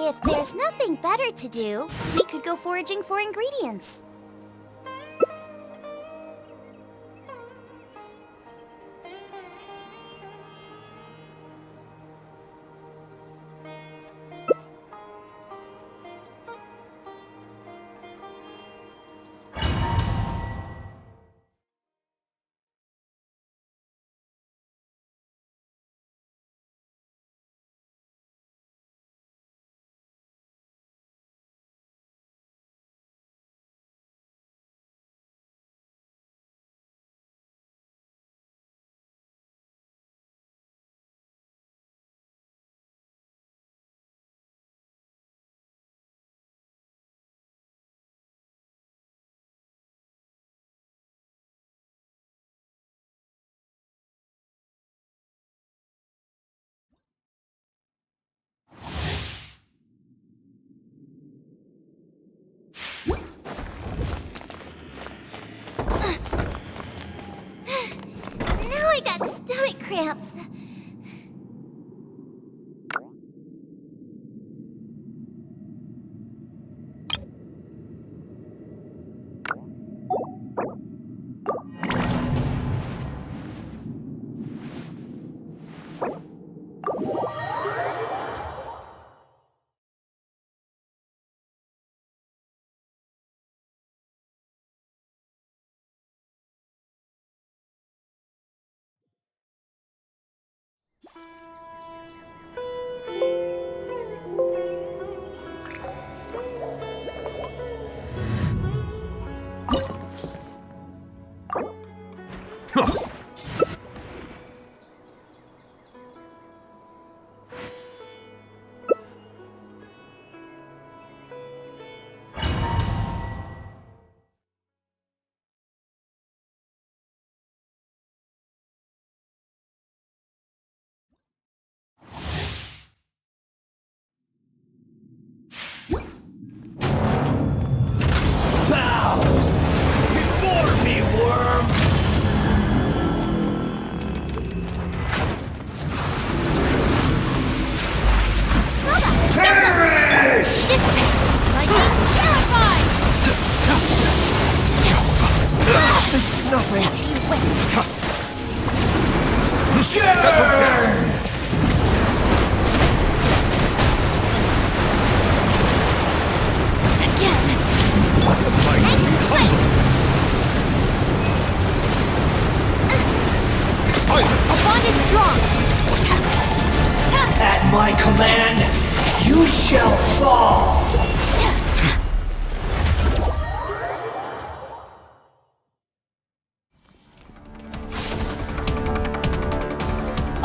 If there's nothing better to do, we could go foraging for ingredients. Now I got stomach cramps. At my command, you shall fall!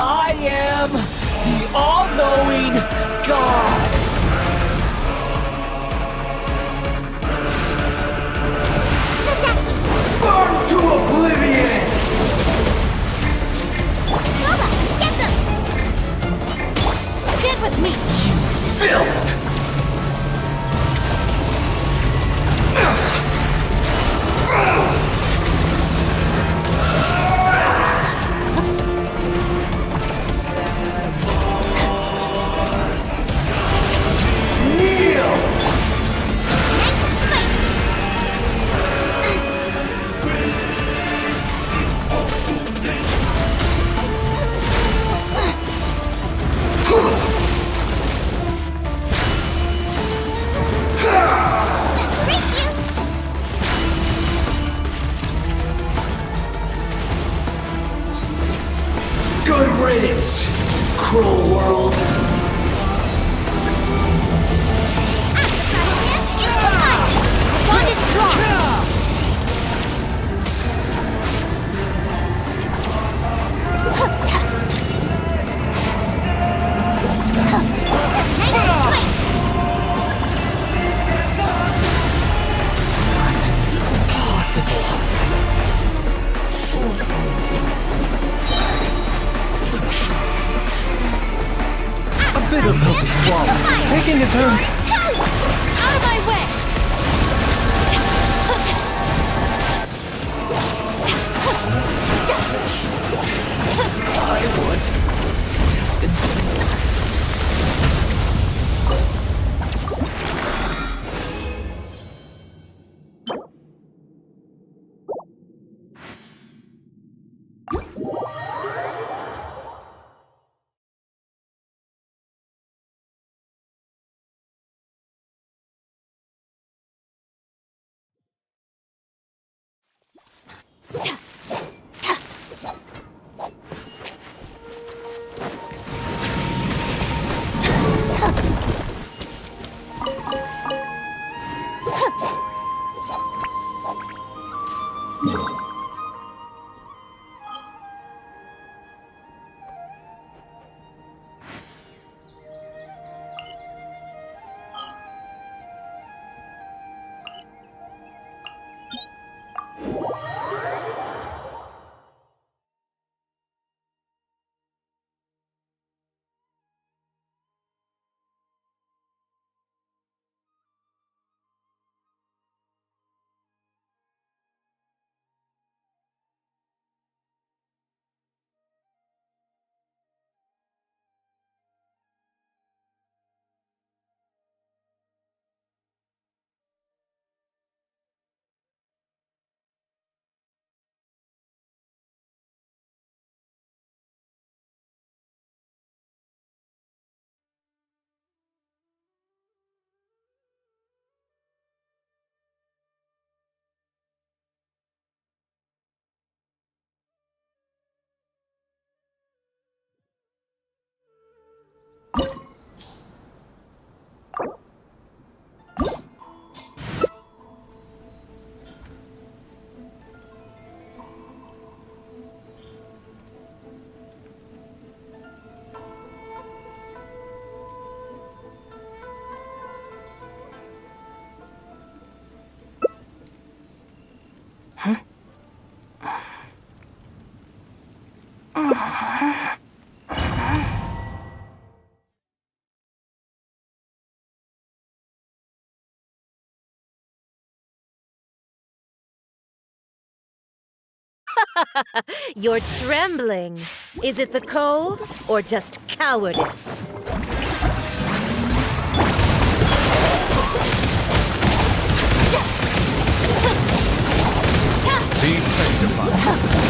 I am the all-knowing God! Burn to oblivion! Get them! Stand with me! Filth! Good riddance, cruel world. Bond is strong! Bitter pill to swallow. Taking a turn. Out of my way! I was destined. You're trembling. Is it the cold or just cowardice? Be sanctified.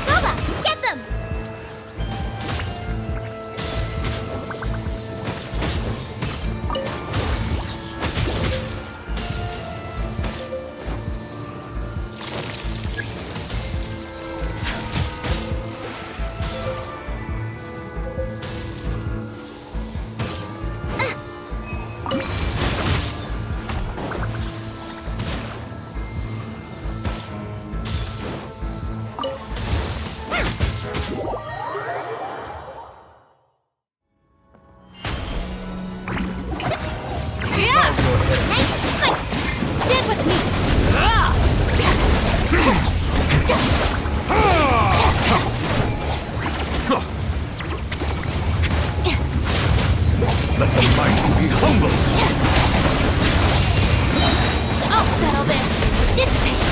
Bubba, get them! Stand with me! Let the mighty be humbled. I'll settle this! Dissipate!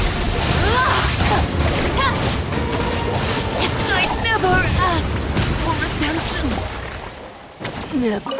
I never asked for redemption. Never.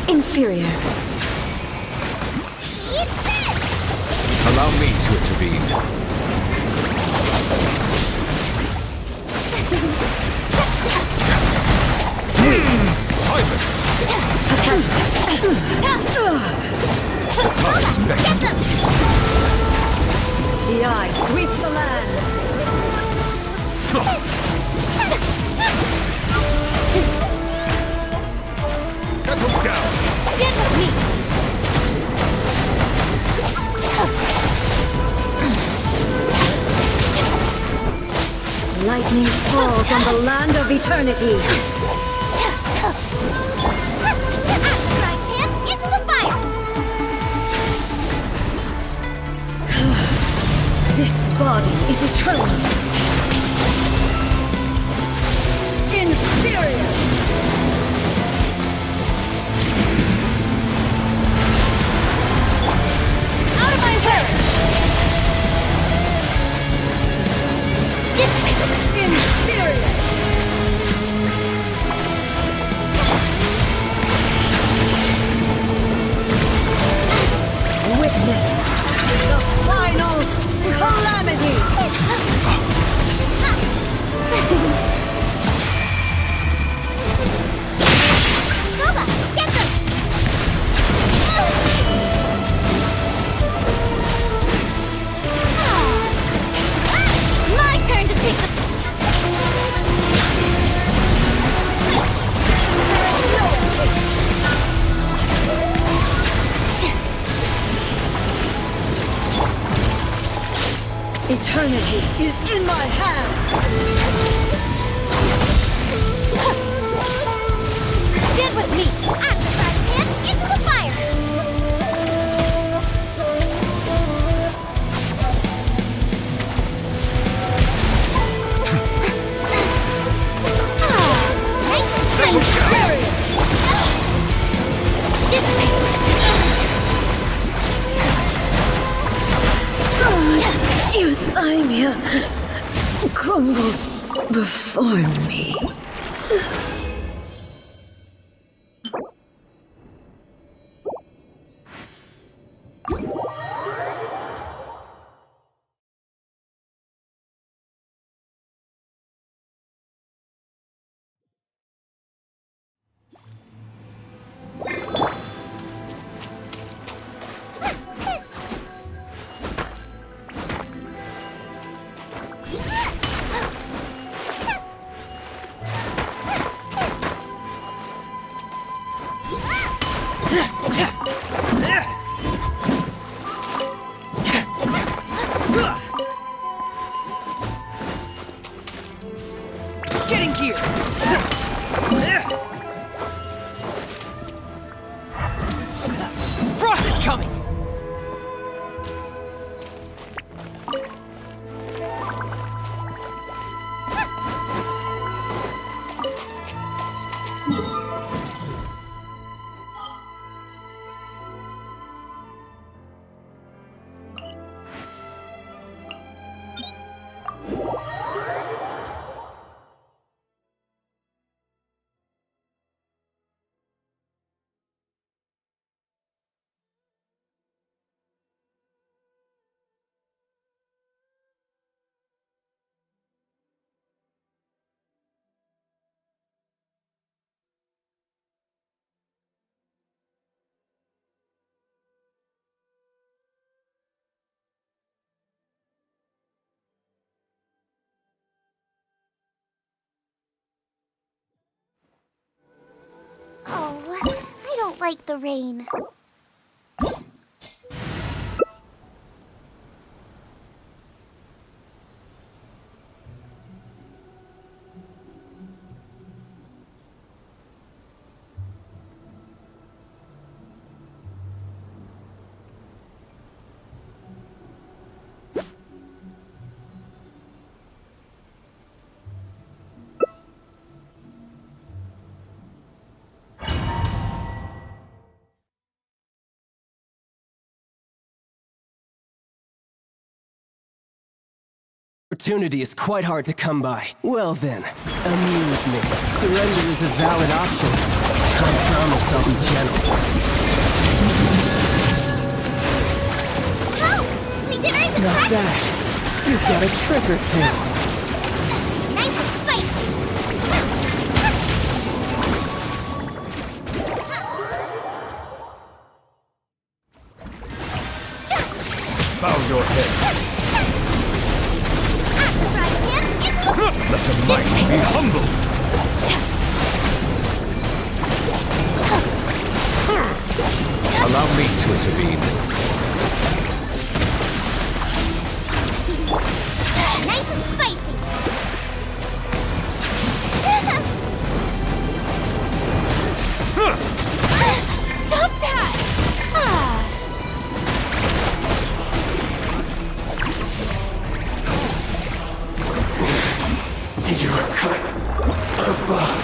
Inferior. Allow me to intervene. Silence! Time is beckoning. The eye sweeps the lands. Settle down! Stand with me! Lightning falls on the land of eternity. Frying pan into the fire! This body is eternal. Inferior. Out of my way! This way! Inferior. Witness the final calamity. Scuba, get them! My turn to take the... Eternity is in my hands. Stand with me! Out of the frying pan into the fire! Nice and straight! This way! Euthymia crumbles before me. Getting gear! Frost is coming! Oh, I don't like the rain. Opportunity is quite hard to come by. Well then, amuse me. Surrender is a valid option. I promise I'll be gentle. Help! My dinner isn't Not ready! bad. You've got a trick or two. Nice and spicy! Bow your head. Right hand into Let the mighty be humbled. Allow me to intervene. nice and spicy! Stop that! Ah. You're cut above.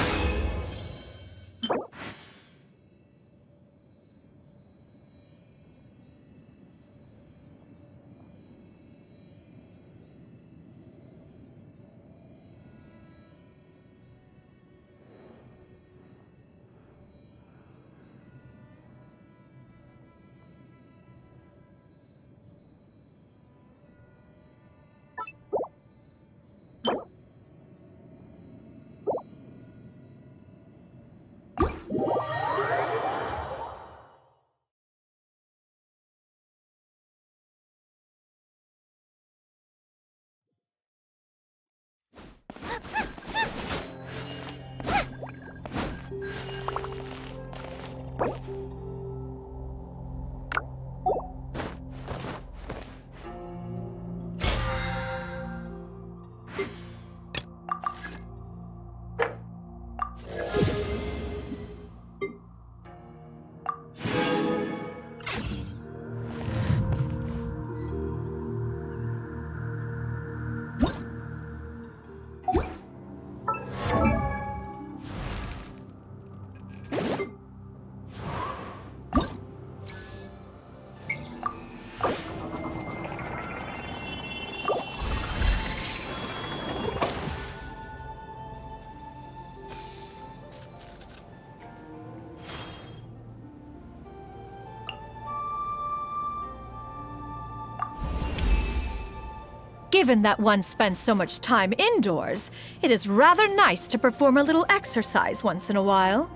Given that one spends so much time indoors, it is rather nice to perform a little exercise once in a while.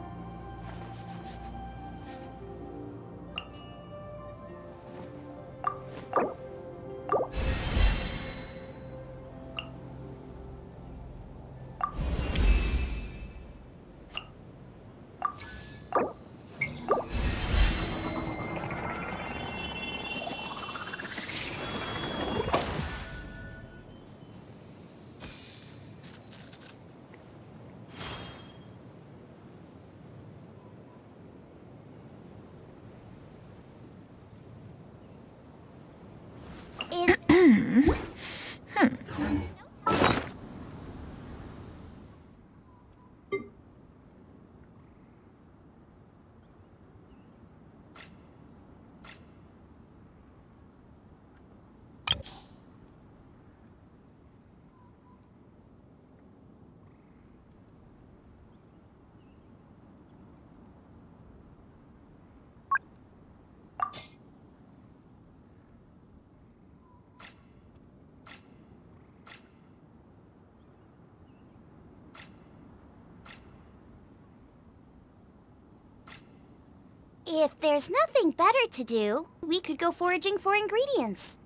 If there's nothing better to do, we could go foraging for ingredients.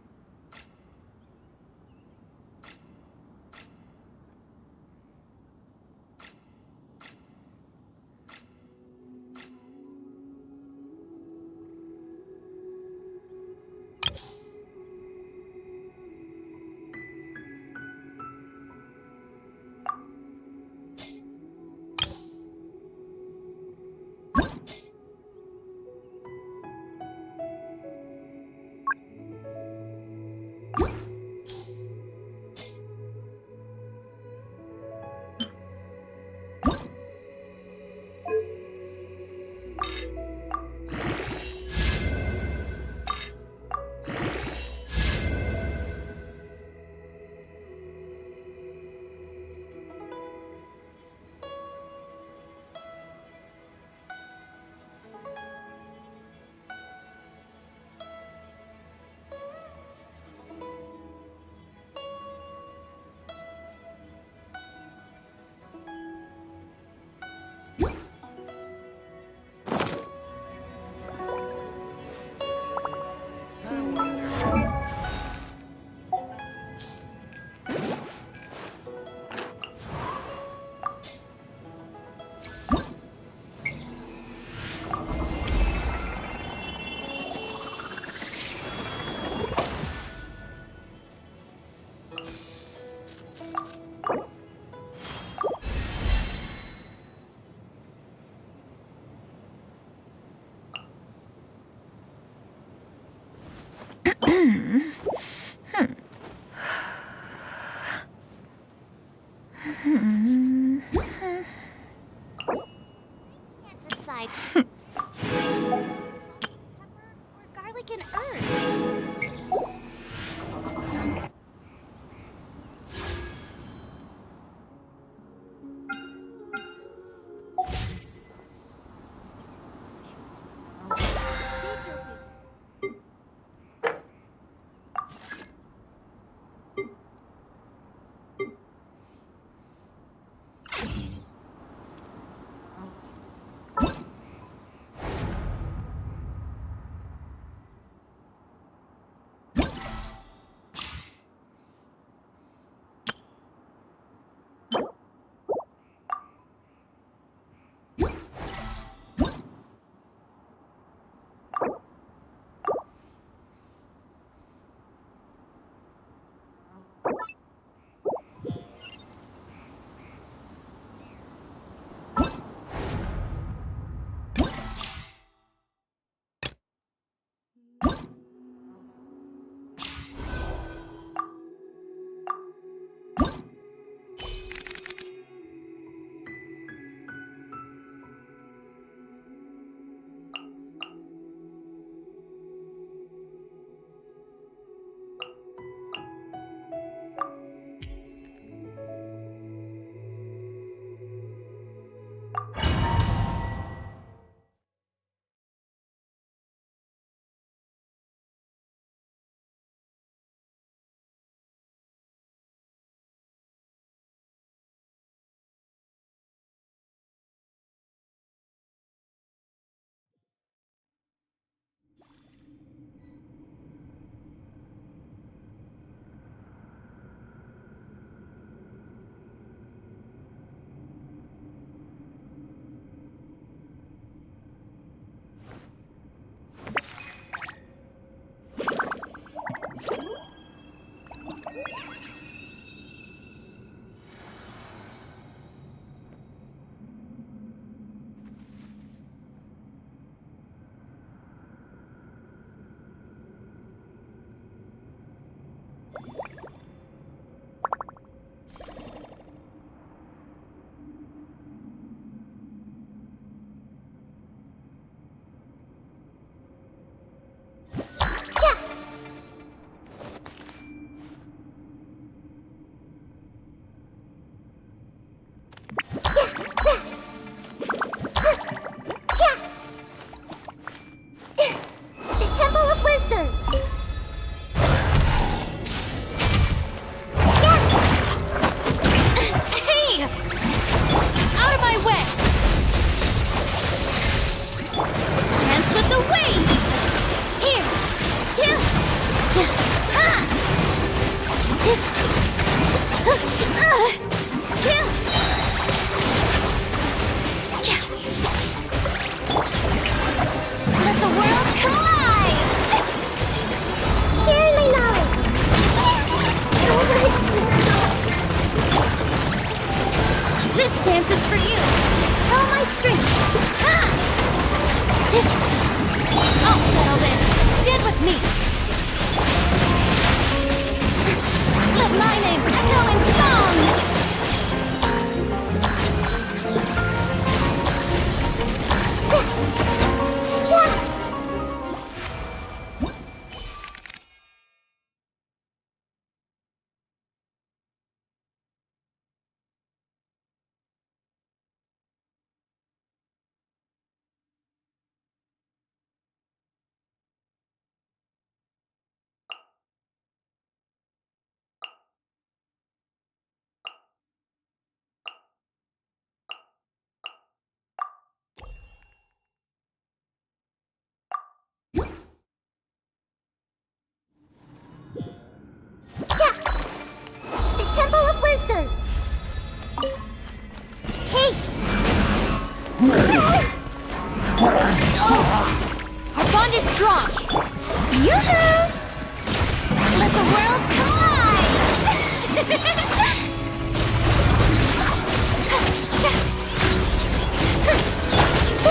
Can't decide. Salt and pepper or garlic and herbs.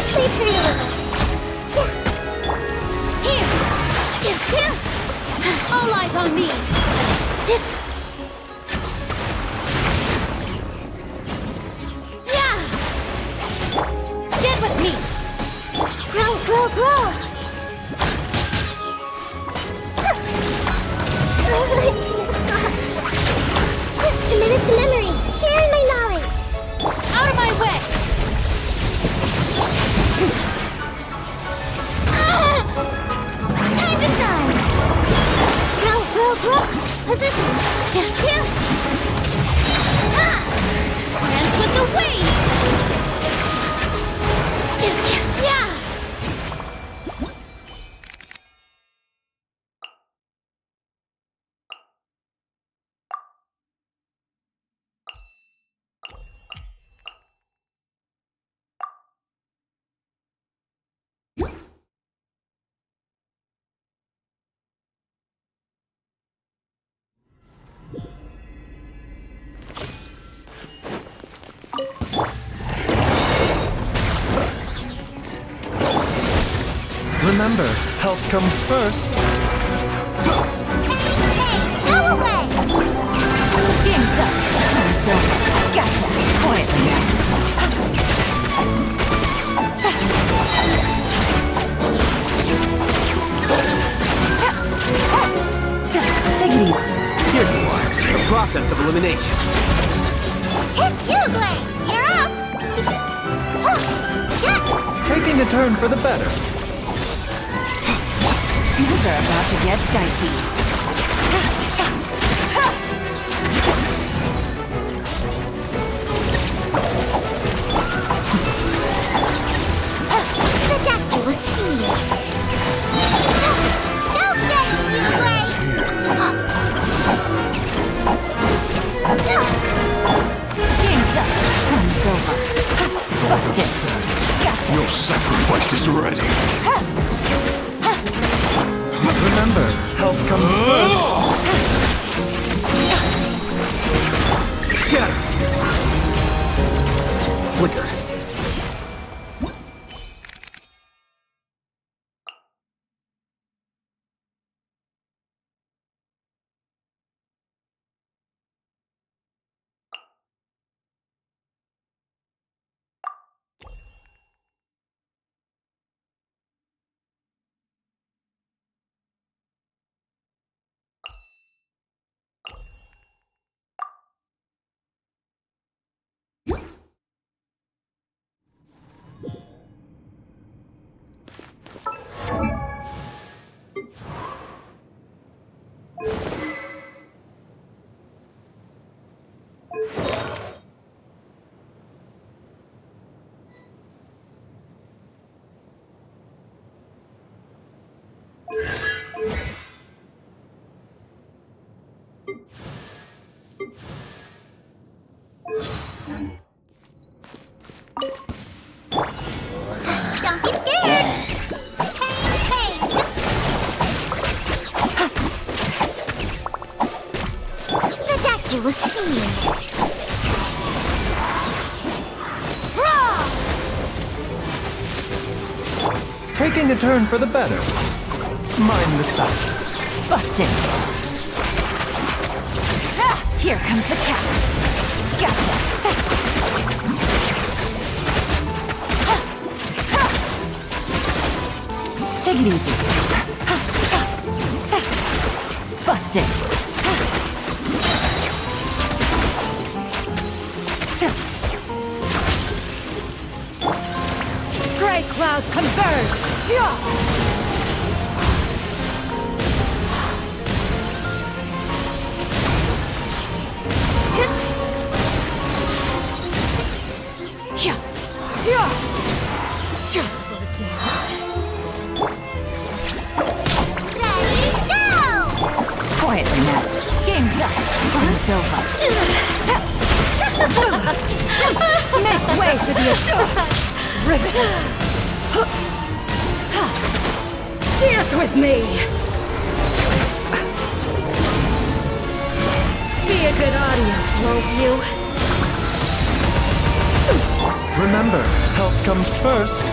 State your business. eyes on me! Yeah! Stand with me! Grow, grow, grow! Committed to memory, sharing my knowledge! Out of my way! Time to shine! Grow, grow, grow! Positions! Yeah. Dance with the waves! Yeah! Remember, health comes first. Hey, go away! Game's up. Time's over. Gotcha. Quietly now. Take it easy. Here you are. The process of elimination. It's you, Blade! You're up! Yeah! Taking a turn for the better. Things are about to get dicey. The doctor will see you. Don't get it, you Blade! Game's up. Time's over. Busted. Gotcha. Your sacrifice is ready. Remember, health comes first. Scatter! Flicker. Don't be scared! Hey, the doctor will see you. Raw! Taking a turn for the better. Mind the sun. Busted. Here comes the catch. Gotcha. Take it easy. Busted. Gray cloud converge. Ready, go! Quietly now. Game's up. Fun's over. Make way for the assault. Rivet. Dance with me. Be a good audience, won't you? Remember, health comes first.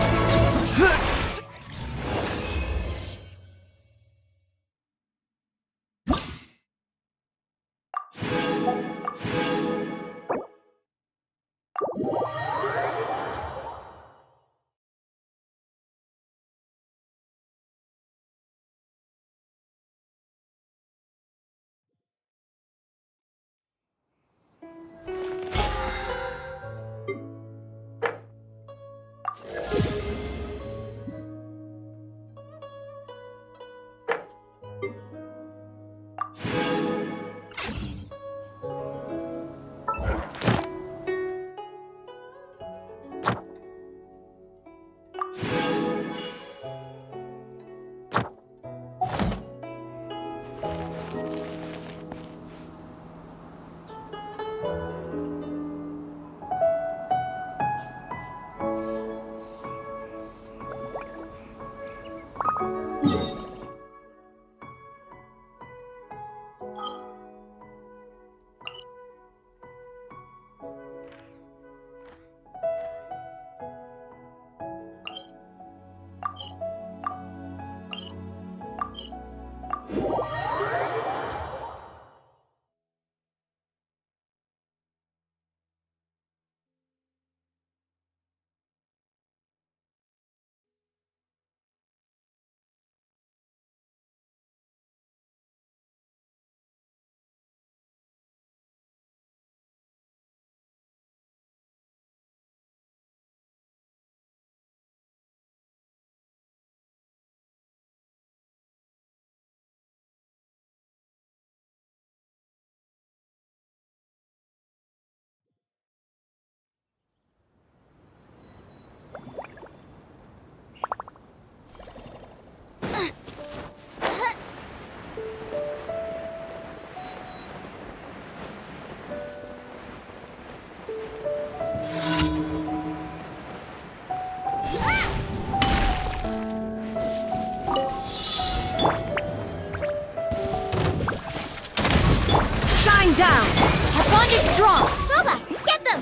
Shine down! Our bond is strong! Boba, get them!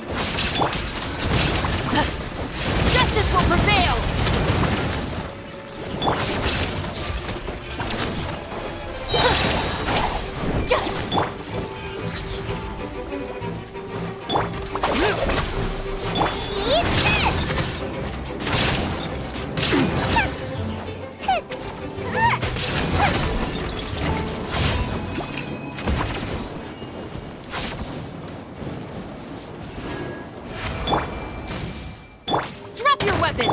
Justice will prevail! Eat Drop your weapon!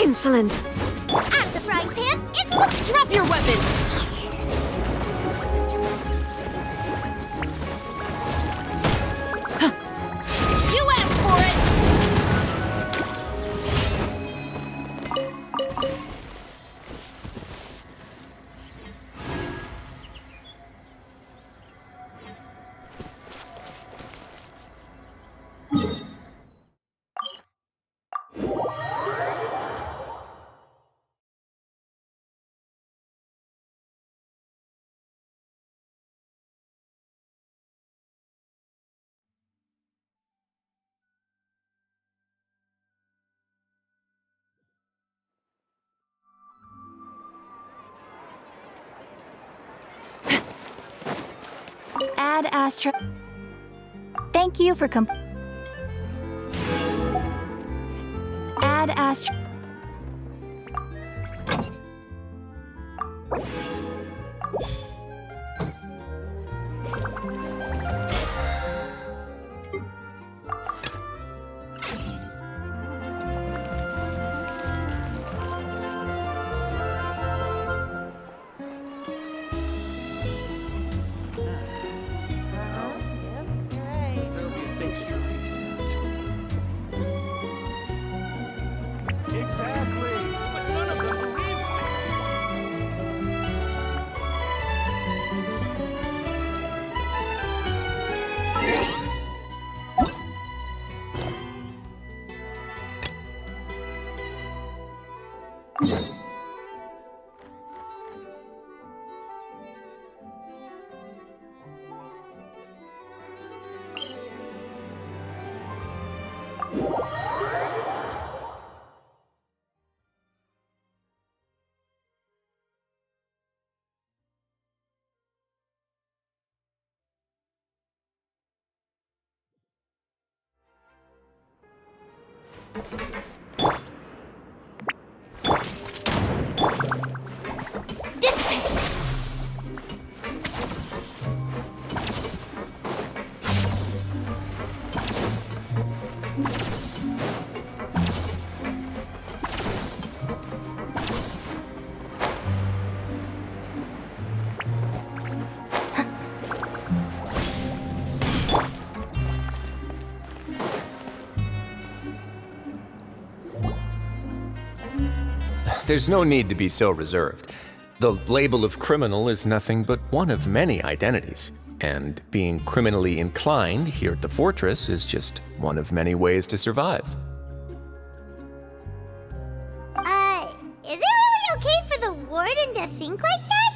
Insolent. At the frying pan, it's what... Drop your weapons! You asked for it! Add Astra. Thank you for Add Astra. Thanks, Trophy. Exactly. But none of them believe me. There's no need to be so reserved. The label of criminal is nothing but one of many identities, and being criminally inclined here at the fortress is just one of many ways to survive. Is it really okay for the warden to think like that?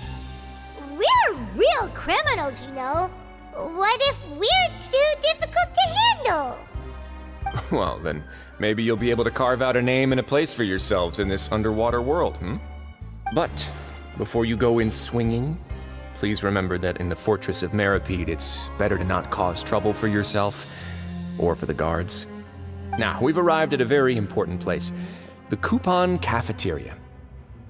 We're real criminals, you know. What if we're too difficult to handle? Well, then maybe you'll be able to carve out a name and a place for yourselves in this underwater world, But before you go in swinging, please remember that in the Fortress of Meripede, it's better to not cause trouble for yourself or for the guards. Now, we've arrived at a very important place, the Coupon Cafeteria.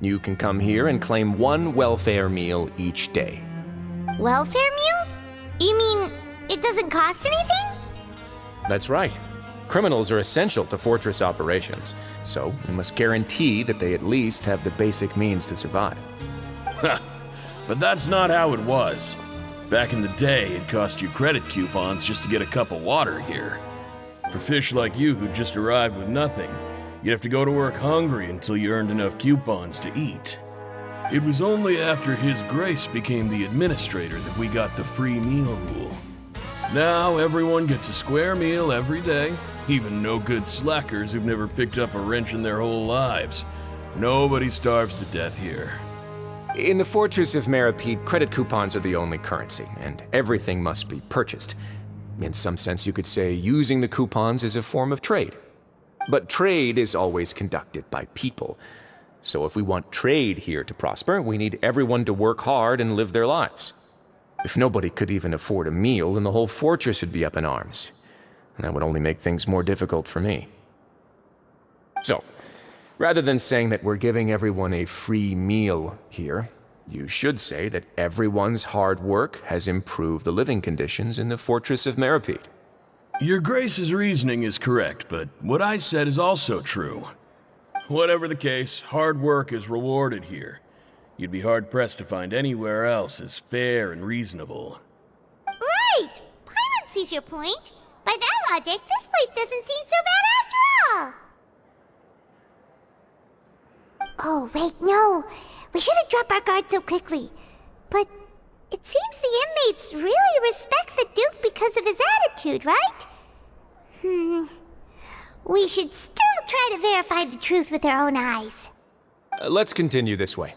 You can come here and claim one welfare meal each day. Welfare meal? You mean it doesn't cost anything? That's right. Criminals are essential to fortress operations, so we must guarantee that they at least have the basic means to survive. But that's not how it was. Back in the day, it cost you credit coupons just to get a cup of water here. For fish like you who just arrived with nothing, you'd have to go to work hungry until you earned enough coupons to eat. It was only after His Grace became the administrator that we got the free meal rule. Now everyone gets a square meal every day, even no-good slackers who've never picked up a wrench in their whole lives. Nobody starves to death here. In the Fortress of Meripede, credit coupons are the only currency, and everything must be purchased. In some sense, you could say using the coupons is a form of trade. But trade is always conducted by people. So if we want trade here to prosper, we need everyone to work hard and live their lives. If nobody could even afford a meal, then the whole fortress would be up in arms. And that would only make things more difficult for me. So, rather than saying that we're giving everyone a free meal here, you should say that everyone's hard work has improved the living conditions in the Fortress of Meripede. Your Grace's reasoning is correct, but what I said is also true. Whatever the case, hard work is rewarded here. You'd be hard-pressed to find anywhere else as fair and reasonable. Right! Paimon sees your point. By that logic, this place doesn't seem so bad after all. Oh, wait, no. We shouldn't drop our guard so quickly. But it seems the inmates really respect the Duke because of his attitude, right? We should still try to verify the truth with our own eyes. Let's continue this way.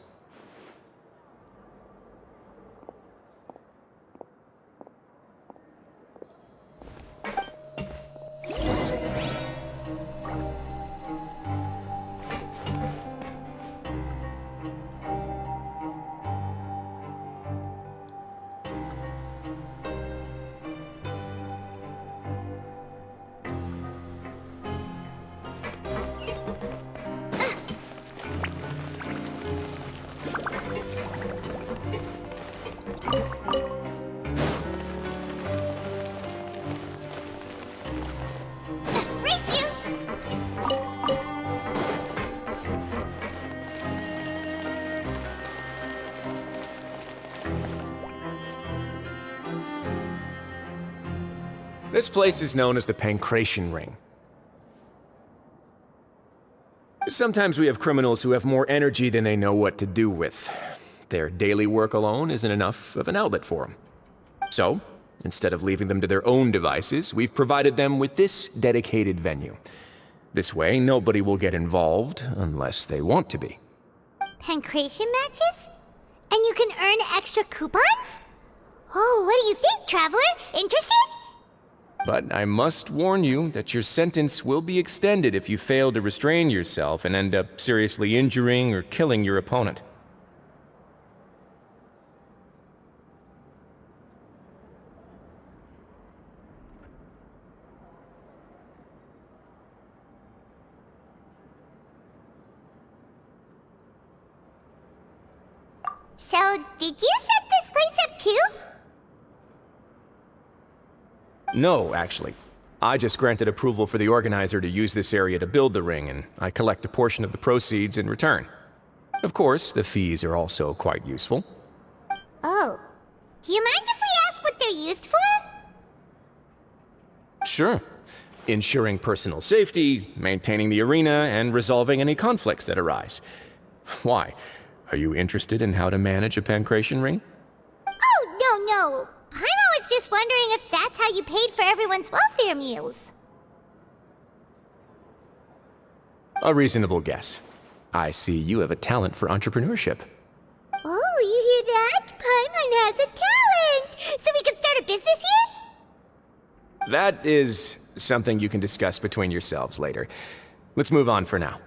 Race you! This place is known as the Pancration Ring. Sometimes we have criminals who have more energy than they know what to do with. Their daily work alone isn't enough of an outlet for them. So, instead of leaving them to their own devices, we've provided them with this dedicated venue. This way, nobody will get involved unless they want to be. Pancration matches? And you can earn extra coupons? Oh, what do you think, traveler? Interested? But I must warn you that your sentence will be extended if you fail to restrain yourself and end up seriously injuring or killing your opponent. So, did you set this place up too? No, actually. I just granted approval for the organizer to use this area to build the ring, and I collect a portion of the proceeds in return. Of course, the fees are also quite useful. Oh. Do you mind if we ask what they're used for? Sure. Ensuring personal safety, maintaining the arena, and resolving any conflicts that arise. Why? Are you interested in how to manage a pancration ring? Oh, no. Paimon was just wondering if that's how you paid for everyone's welfare meals. A reasonable guess. I see you have a talent for entrepreneurship. Oh, you hear that? Paimon has a talent! So we can start a business here? That is something you can discuss between yourselves later. Let's move on for now.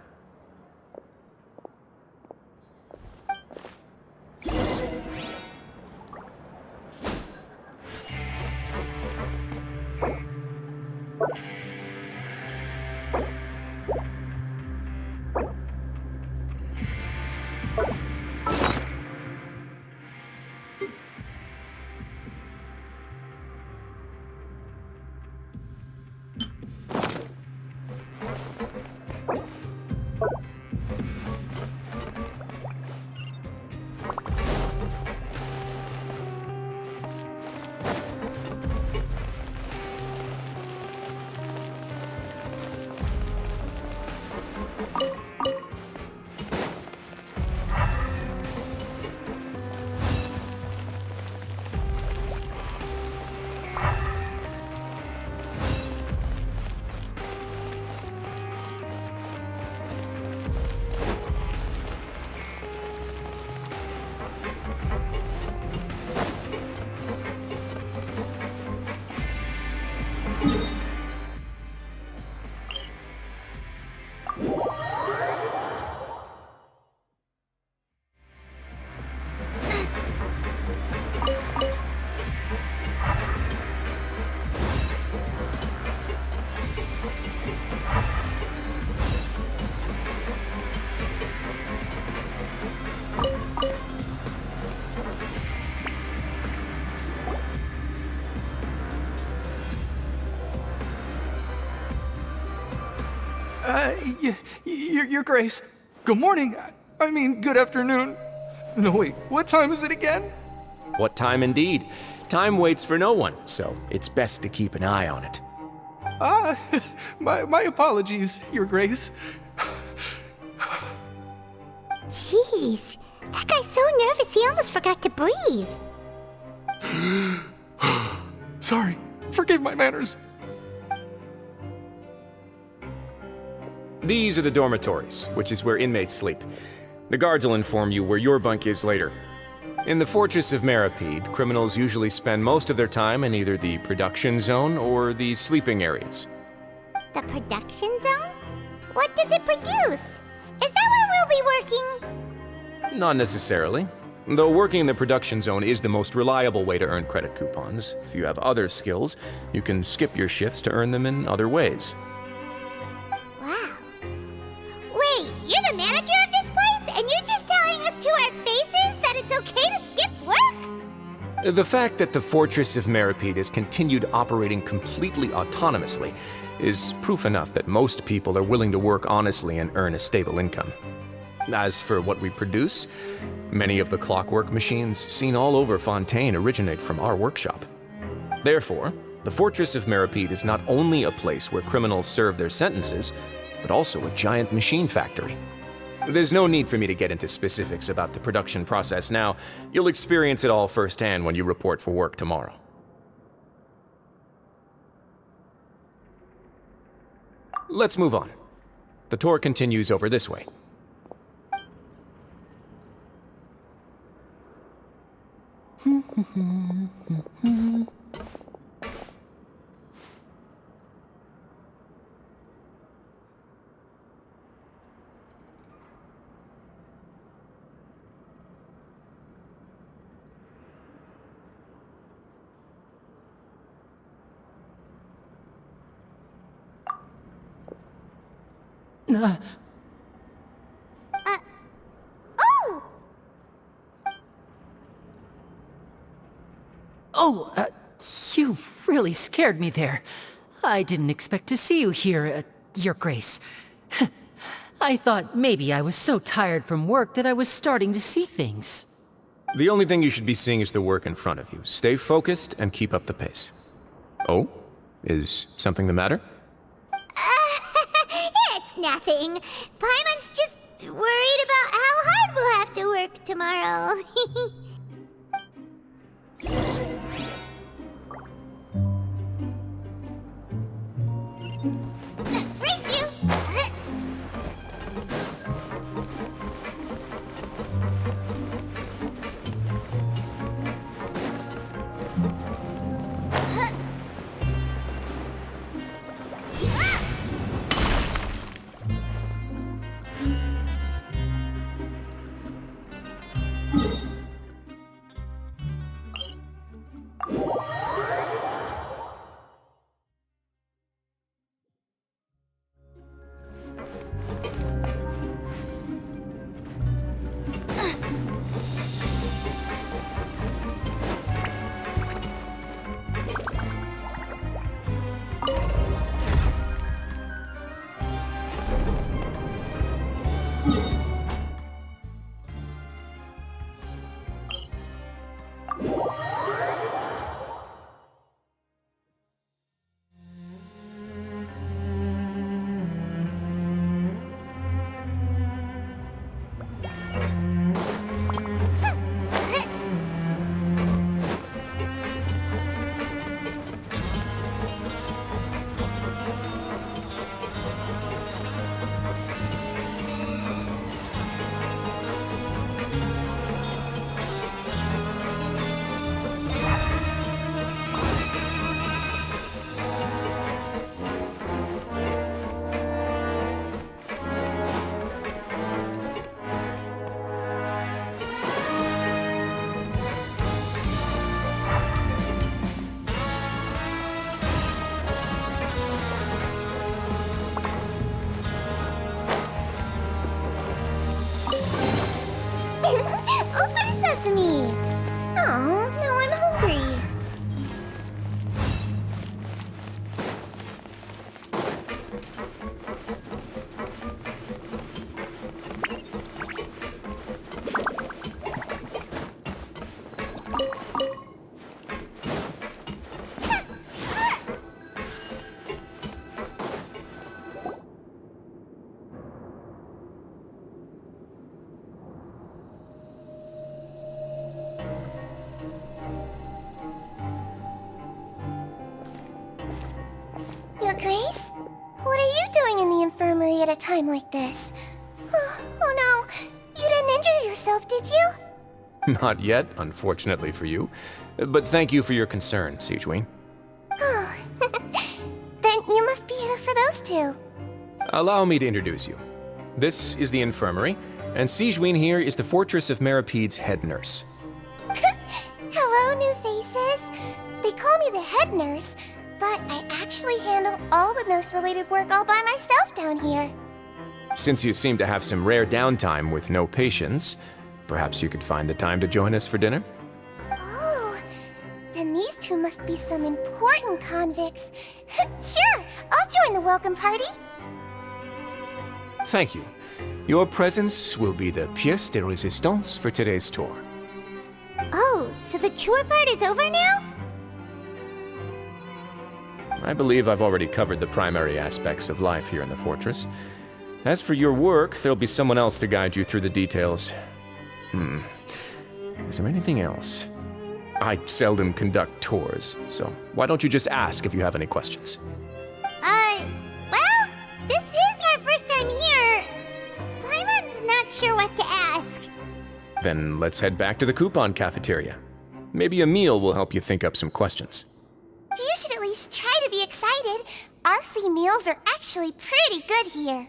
Your Grace. Good morning. I mean, good afternoon. No, wait, what time is it again? What time indeed? Time waits for no one, so it's best to keep an eye on it. My apologies, Your Grace. Jeez, that guy's so nervous he almost forgot to breathe. Sorry, forgive my manners. These are the dormitories, which is where inmates sleep. The guards will inform you where your bunk is later. In the Fortress of Meripede, criminals usually spend most of their time in either the production zone or the sleeping areas. The production zone? What does it produce? Is that where we'll be working? Not necessarily. Though working in the production zone is the most reliable way to earn credit coupons, if you have other skills, you can skip your shifts to earn them in other ways. Wow. Wait, you're the manager of this place, and you're just telling us to our faces that it's okay to skip work? The fact that the Fortress of Meripede has continued operating completely autonomously is proof enough that most people are willing to work honestly and earn a stable income. As for what we produce, many of the clockwork machines seen all over Fontaine originate from our workshop. Therefore, the Fortress of Meripede is not only a place where criminals serve their sentences, but also a giant machine factory. There's no need for me to get into specifics about the production process now. You'll experience it all firsthand when you report for work tomorrow. Let's move on. The tour continues over this way. Oh! You really scared me there. I didn't expect to see you here, Your Grace. I thought maybe I was so tired from work that I was starting to see things. The only thing you should be seeing is the work in front of you. Stay focused and keep up the pace. Oh? Is something the matter? It's nothing. Paimon's just worried about how hard we'll have to work tomorrow. Race you! Open sesame! Oh, now I'm hungry. Your Grace? What are you doing in the infirmary at a time like this? Oh no, you didn't injure yourself, did you? Not yet, unfortunately for you. But thank you for your concern, Sigewin. Oh, then you must be here for those two. Allow me to introduce you. This is the infirmary, and Sigewin here is the Fortress of Merapede's head nurse. Hello, new faces. They call me the head nurse, but I actually handle all the nurse-related work all by myself down here. Since you seem to have some rare downtime with no patients, perhaps you could find the time to join us for dinner? Oh, then these two must be some important convicts. Sure, I'll join the welcome party. Thank you. Your presence will be the pièce de résistance for today's tour. Oh, so the tour part is over now? I believe I've already covered the primary aspects of life here in the fortress. As for your work, there'll be someone else to guide you through the details. Is there anything else? I seldom conduct tours, so why don't you just ask if you have any questions? Well, this is our first time here. Paimon's not sure what to ask. Then let's head back to the coupon cafeteria. Maybe a meal will help you think up some questions. You should at least try to be excited. Our free meals are actually pretty good here.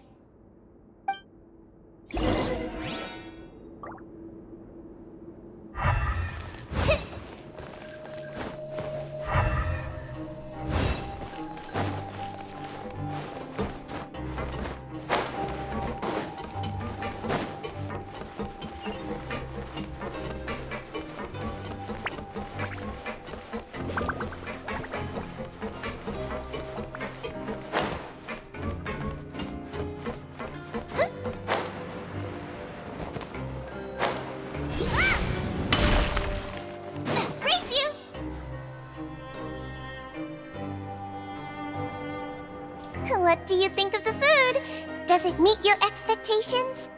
What do you think of the food? Does it meet your expectations?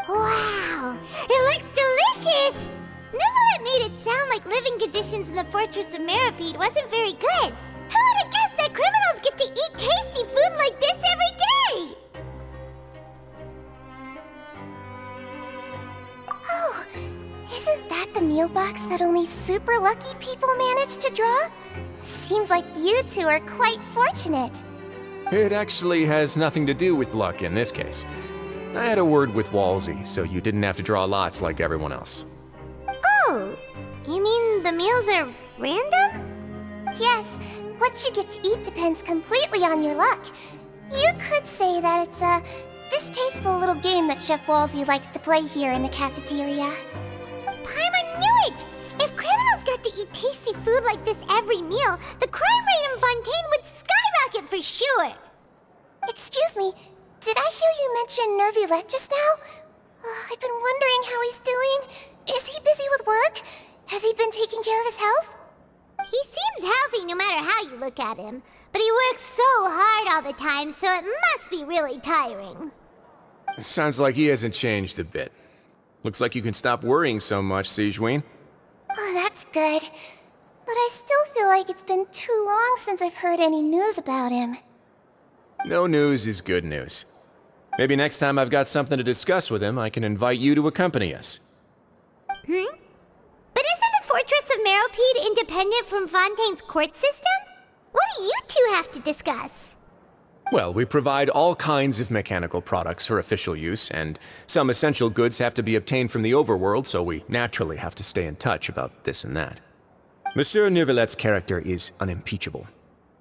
Wow, it looks delicious! Nicolette made it sound like living conditions in the Fortress of Meripede wasn't very good. Who would have guessed that criminals get to eat tasty food like this every day? Oh, isn't that the meal box that only super lucky people manage to draw? Seems like you two are quite fortunate. It actually has nothing to do with luck in this case. I had a word with Walsey, so you didn't have to draw lots like everyone else. Oh, you mean the meals are random? Yes, what you get to eat depends completely on your luck. You could say that it's a distasteful little game that Chef Walsey likes to play here in the cafeteria. Paimon knew it! If criminals got to eat tasty food like this every meal, the crime rate in Fontaine would skyrocket for sure! Excuse me, did I hear you mention Nervulette just now? I've been wondering how he's doing. Is he busy with work? Has he been taking care of his health? He seems healthy no matter how you look at him, but he works so hard all the time, so it must be really tiring. Sounds like he hasn't changed a bit. Looks like you can stop worrying so much, Sigewinne. Oh, that's good. But I still feel like it's been too long since I've heard any news about him. No news is good news. Maybe next time I've got something to discuss with him, I can invite you to accompany us. But isn't the Fortress of Meripede independent from Fontaine's court system? What do you two have to discuss? Well, we provide all kinds of mechanical products for official use, and some essential goods have to be obtained from the overworld, so we naturally have to stay in touch about this and that. Monsieur Neuvillette's character is unimpeachable.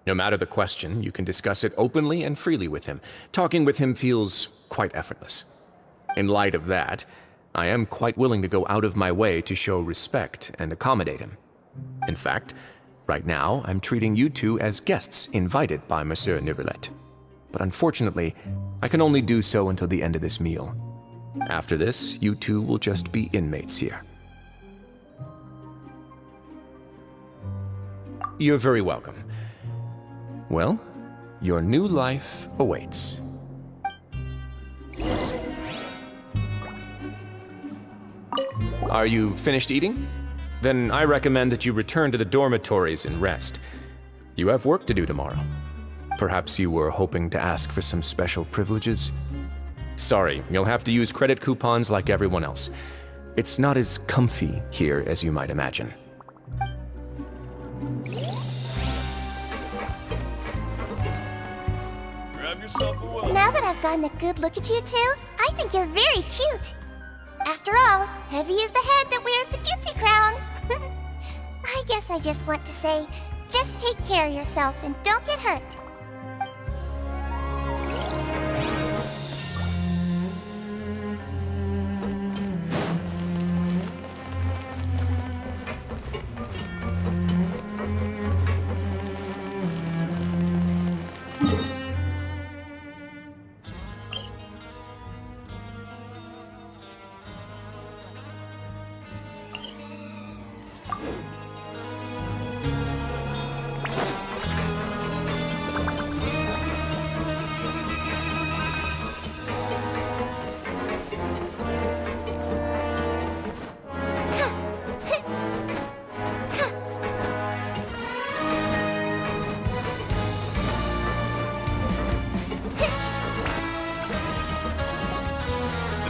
No matter the question, you can discuss it openly and freely with him. Talking with him feels quite effortless. In light of that, I am quite willing to go out of my way to show respect and accommodate him. In fact, right now, I'm treating you two as guests invited by Monsieur Neuvillette. But unfortunately, I can only do so until the end of this meal. After this, you two will just be inmates here. You're very welcome. Well, your new life awaits. Are you finished eating? Then I recommend that you return to the dormitories and rest. You have work to do tomorrow. Perhaps you were hoping to ask for some special privileges? Sorry, you'll have to use credit coupons like everyone else. It's not as comfy here as you might imagine. Grab yourself a will. Now that I've gotten a good look at you two, I think you're very cute. After all, heavy is the head that wears the cutesy crown. I guess I just want to say, just take care of yourself and don't get hurt.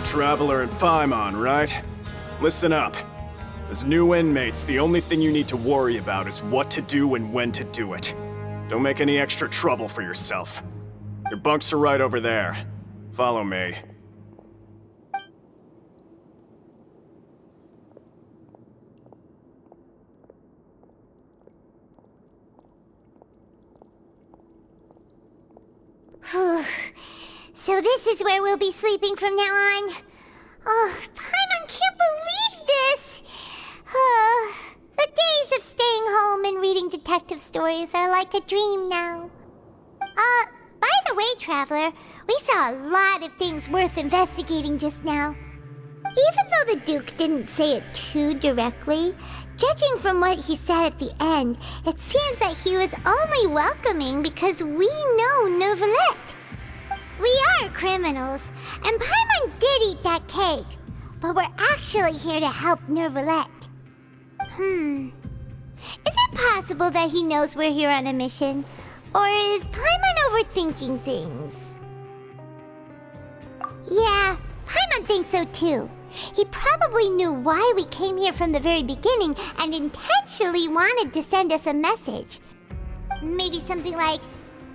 Traveler in Paimon, right? Listen up. As new inmates, the only thing you need to worry about is what to do and when to do it. Don't make any extra trouble for yourself. Your bunks are right over there. Follow me. So this is where we'll be sleeping from now on. Oh, Paimon can't believe this! The days of staying home and reading detective stories are like a dream now. By the way, Traveler, we saw a lot of things worth investigating just now. Even though the Duke didn't say it too directly, judging from what he said at the end, it seems that he was only welcoming because we know Neuvillette. We are criminals, and Paimon did eat that cake, but we're actually here to help Neuvillette. Is it possible that he knows we're here on a mission? Or is Paimon overthinking things? Yeah, Paimon thinks so too. He probably knew why we came here from the very beginning and intentionally wanted to send us a message. Maybe something like,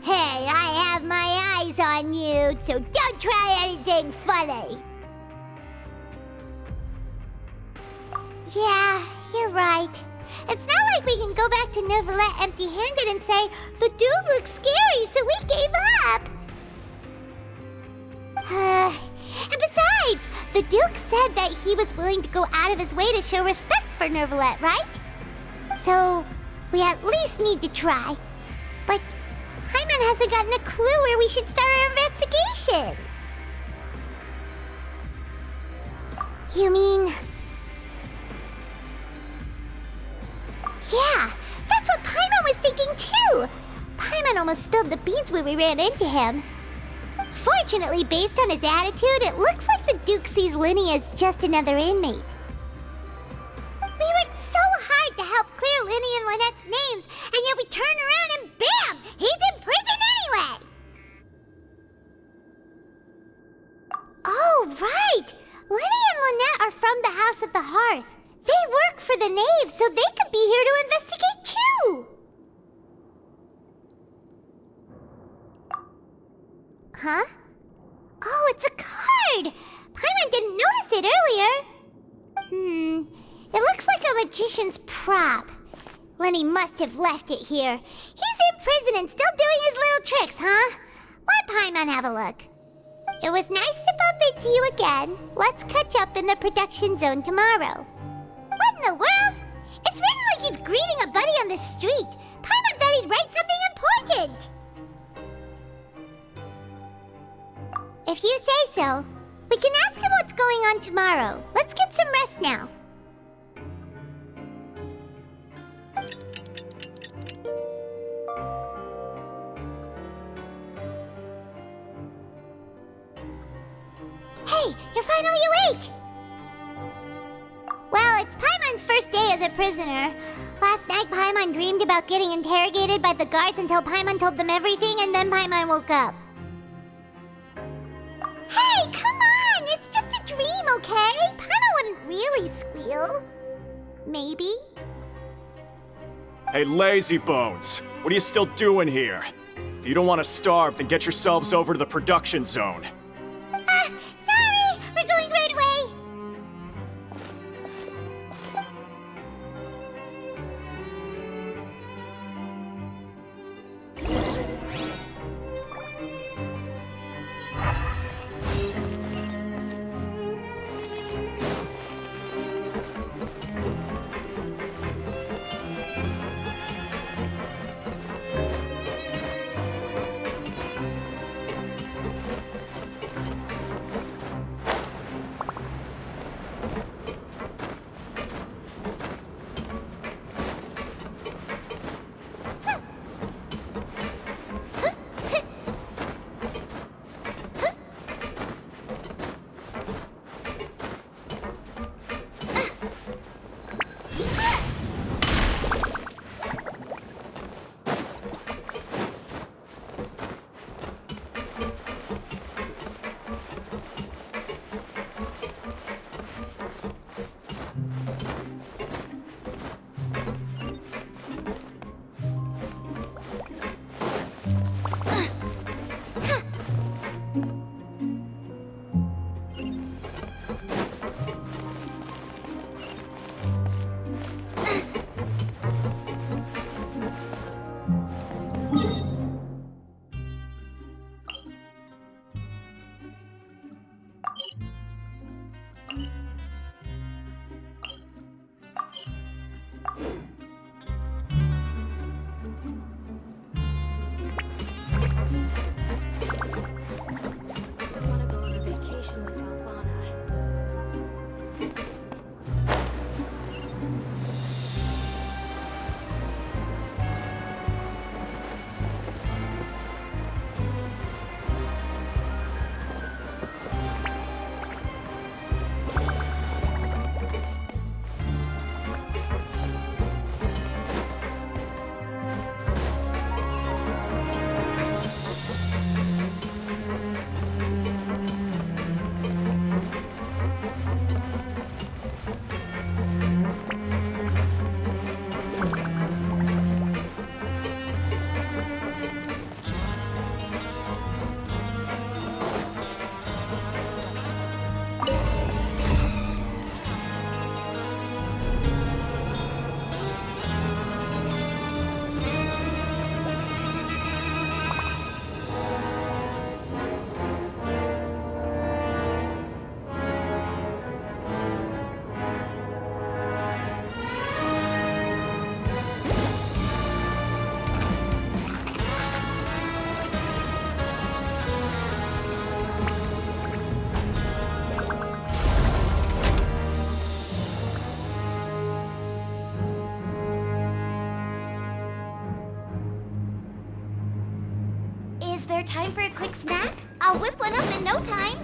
"Hey, I have my eyes on you, so don't try anything funny." Yeah, you're right. It's not like we can go back to Neuvillette empty-handed and say, "The dude looks scary, so we gave up." And besides, the Duke said that he was willing to go out of his way to show respect for Neuvillette, right? So, we at least need to try. But Paimon hasn't gotten a clue where we should start our investigation. You mean... Yeah, that's what Paimon was thinking too! Paimon almost spilled the beans when we ran into him. Fortunately, based on his attitude, it looks like the Duke sees Linny as just another inmate. We worked so hard to help clear Linny and Lynette's names, and yet we turn around and bam! He's in prison anyway! Oh, right! Linny and Lynette are from the House of the Hearth. They work for the Knave, so they could be here to investigate too! Huh? Oh, it's a card! Paimon didn't notice it earlier. It looks like a magician's prop. Lenny must have left it here. He's in prison and still doing his little tricks, huh? Let Paimon have a look. It was nice to bump into you again. Let's catch up in the production zone tomorrow. What in the world? It's written like he's greeting a buddy on the street. Paimon thought he'd write something important. If you say so, we can ask him what's going on tomorrow. Let's get some rest now. Hey, you're finally awake! Well, it's Paimon's first day as a prisoner. Last night, Paimon dreamed about getting interrogated by the guards until Paimon told them everything, and then Paimon woke up. Hey, come on! It's just a dream, okay? Paimon wouldn't really squeal. Maybe? Hey, lazy bones! What are you still doing here? If you don't want to starve, then get yourselves over to the production zone. Sorry! We're going right away! there time for a quick snack? I'll whip one up in no time.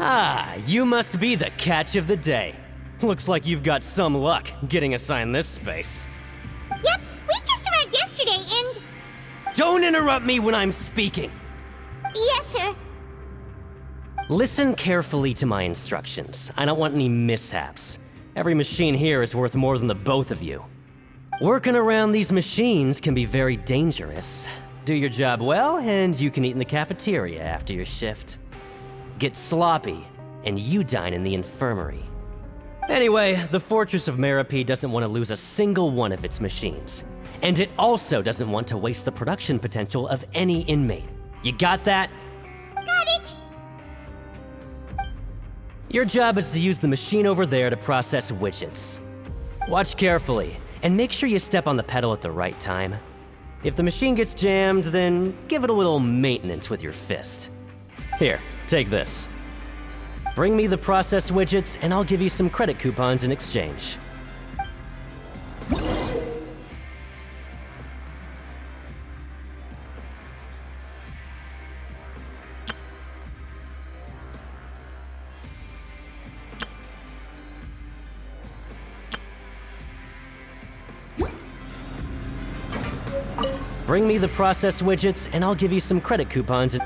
Ah, you must be the catch of the day. Looks like you've got some luck getting assigned this space. Yep, we just arrived yesterday and... Don't interrupt me when I'm speaking! Yes, sir. Listen carefully to my instructions. I don't want any mishaps. Every machine here is worth more than the both of you. Working around these machines can be very dangerous. Do your job well, and you can eat in the cafeteria after your shift. Get sloppy, and you dine in the infirmary. Anyway, the Fortress of Meropide doesn't want to lose a single one of its machines. And it also doesn't want to waste the production potential of any inmate. You got that? Got it. Your job is to use the machine over there to process widgets. Watch carefully, and make sure you step on the pedal at the right time. If the machine gets jammed, then give it a little maintenance with your fist. Here, take this. Bring me the processed widgets, and I'll give you some credit coupons in exchange. Bring me the processed widgets, and I'll give you some credit coupons in...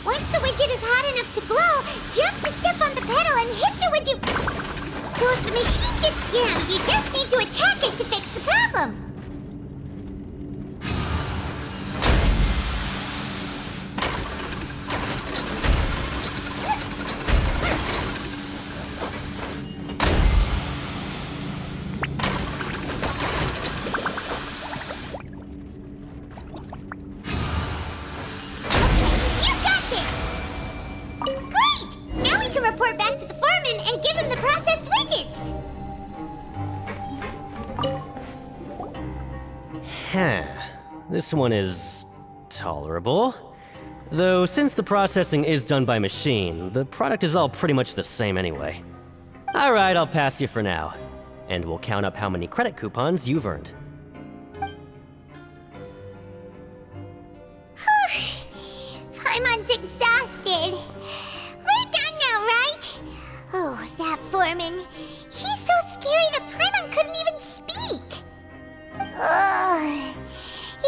Once the widget is hot enough to glow, jump to step on the pedal and hit the widget. So if the machine gets jammed, you just need to attack it to fix the problem. Report back to the foreman and give him the processed widgets! Huh. This one is... tolerable. Though, since the processing is done by machine, the product is all pretty much the same anyway. Alright, I'll pass you for now. And we'll count up how many credit coupons you've earned. Paimon's exhausted. We're done now, right? Oh, that foreman. He's so scary that Paimon couldn't even speak. Ugh.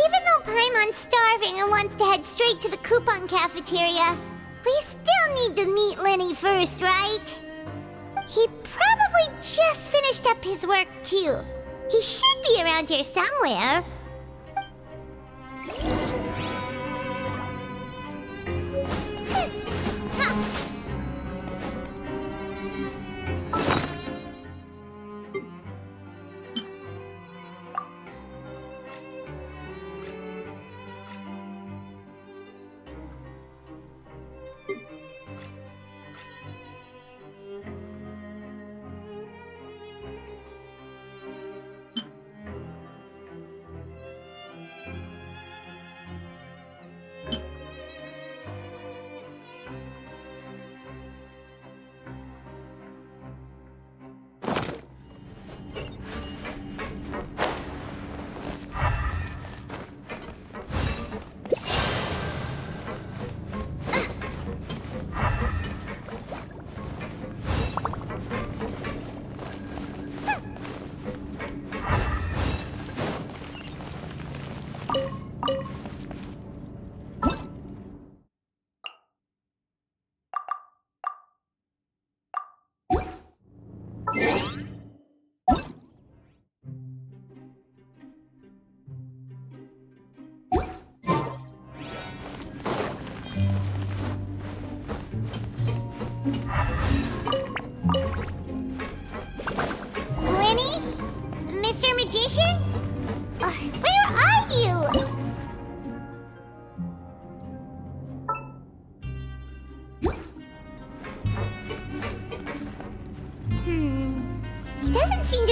Even though Paimon's starving and wants to head straight to the coupon cafeteria, we still need to meet Lenny first, right? He probably just finished up his work, too. He should be around here somewhere.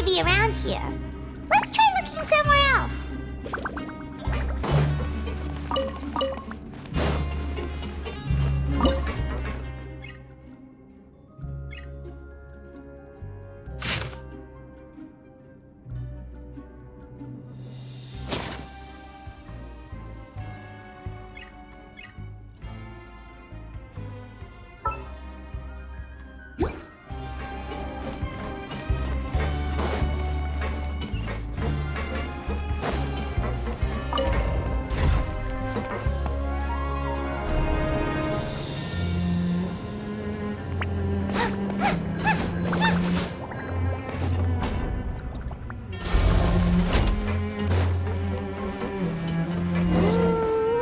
to be around here. Let's try looking somewhere else.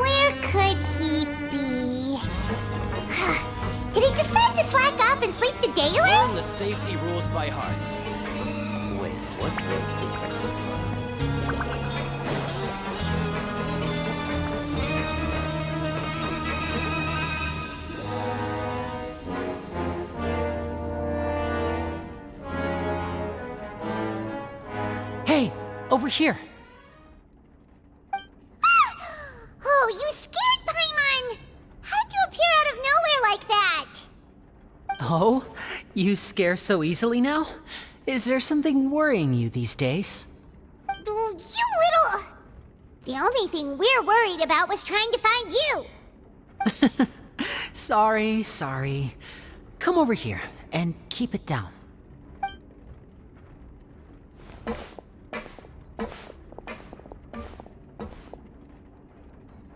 Where could he be? Did he decide to slack off and sleep the day away? Learn the safety rules by heart. Wait, what was the second? Hey, over here. Oh, you scared Paimon! How did you appear out of nowhere like that? Oh, you scare so easily now? Is there something worrying you these days? You little... The only thing we're worried about was trying to find you. Sorry. Come over here and keep it down.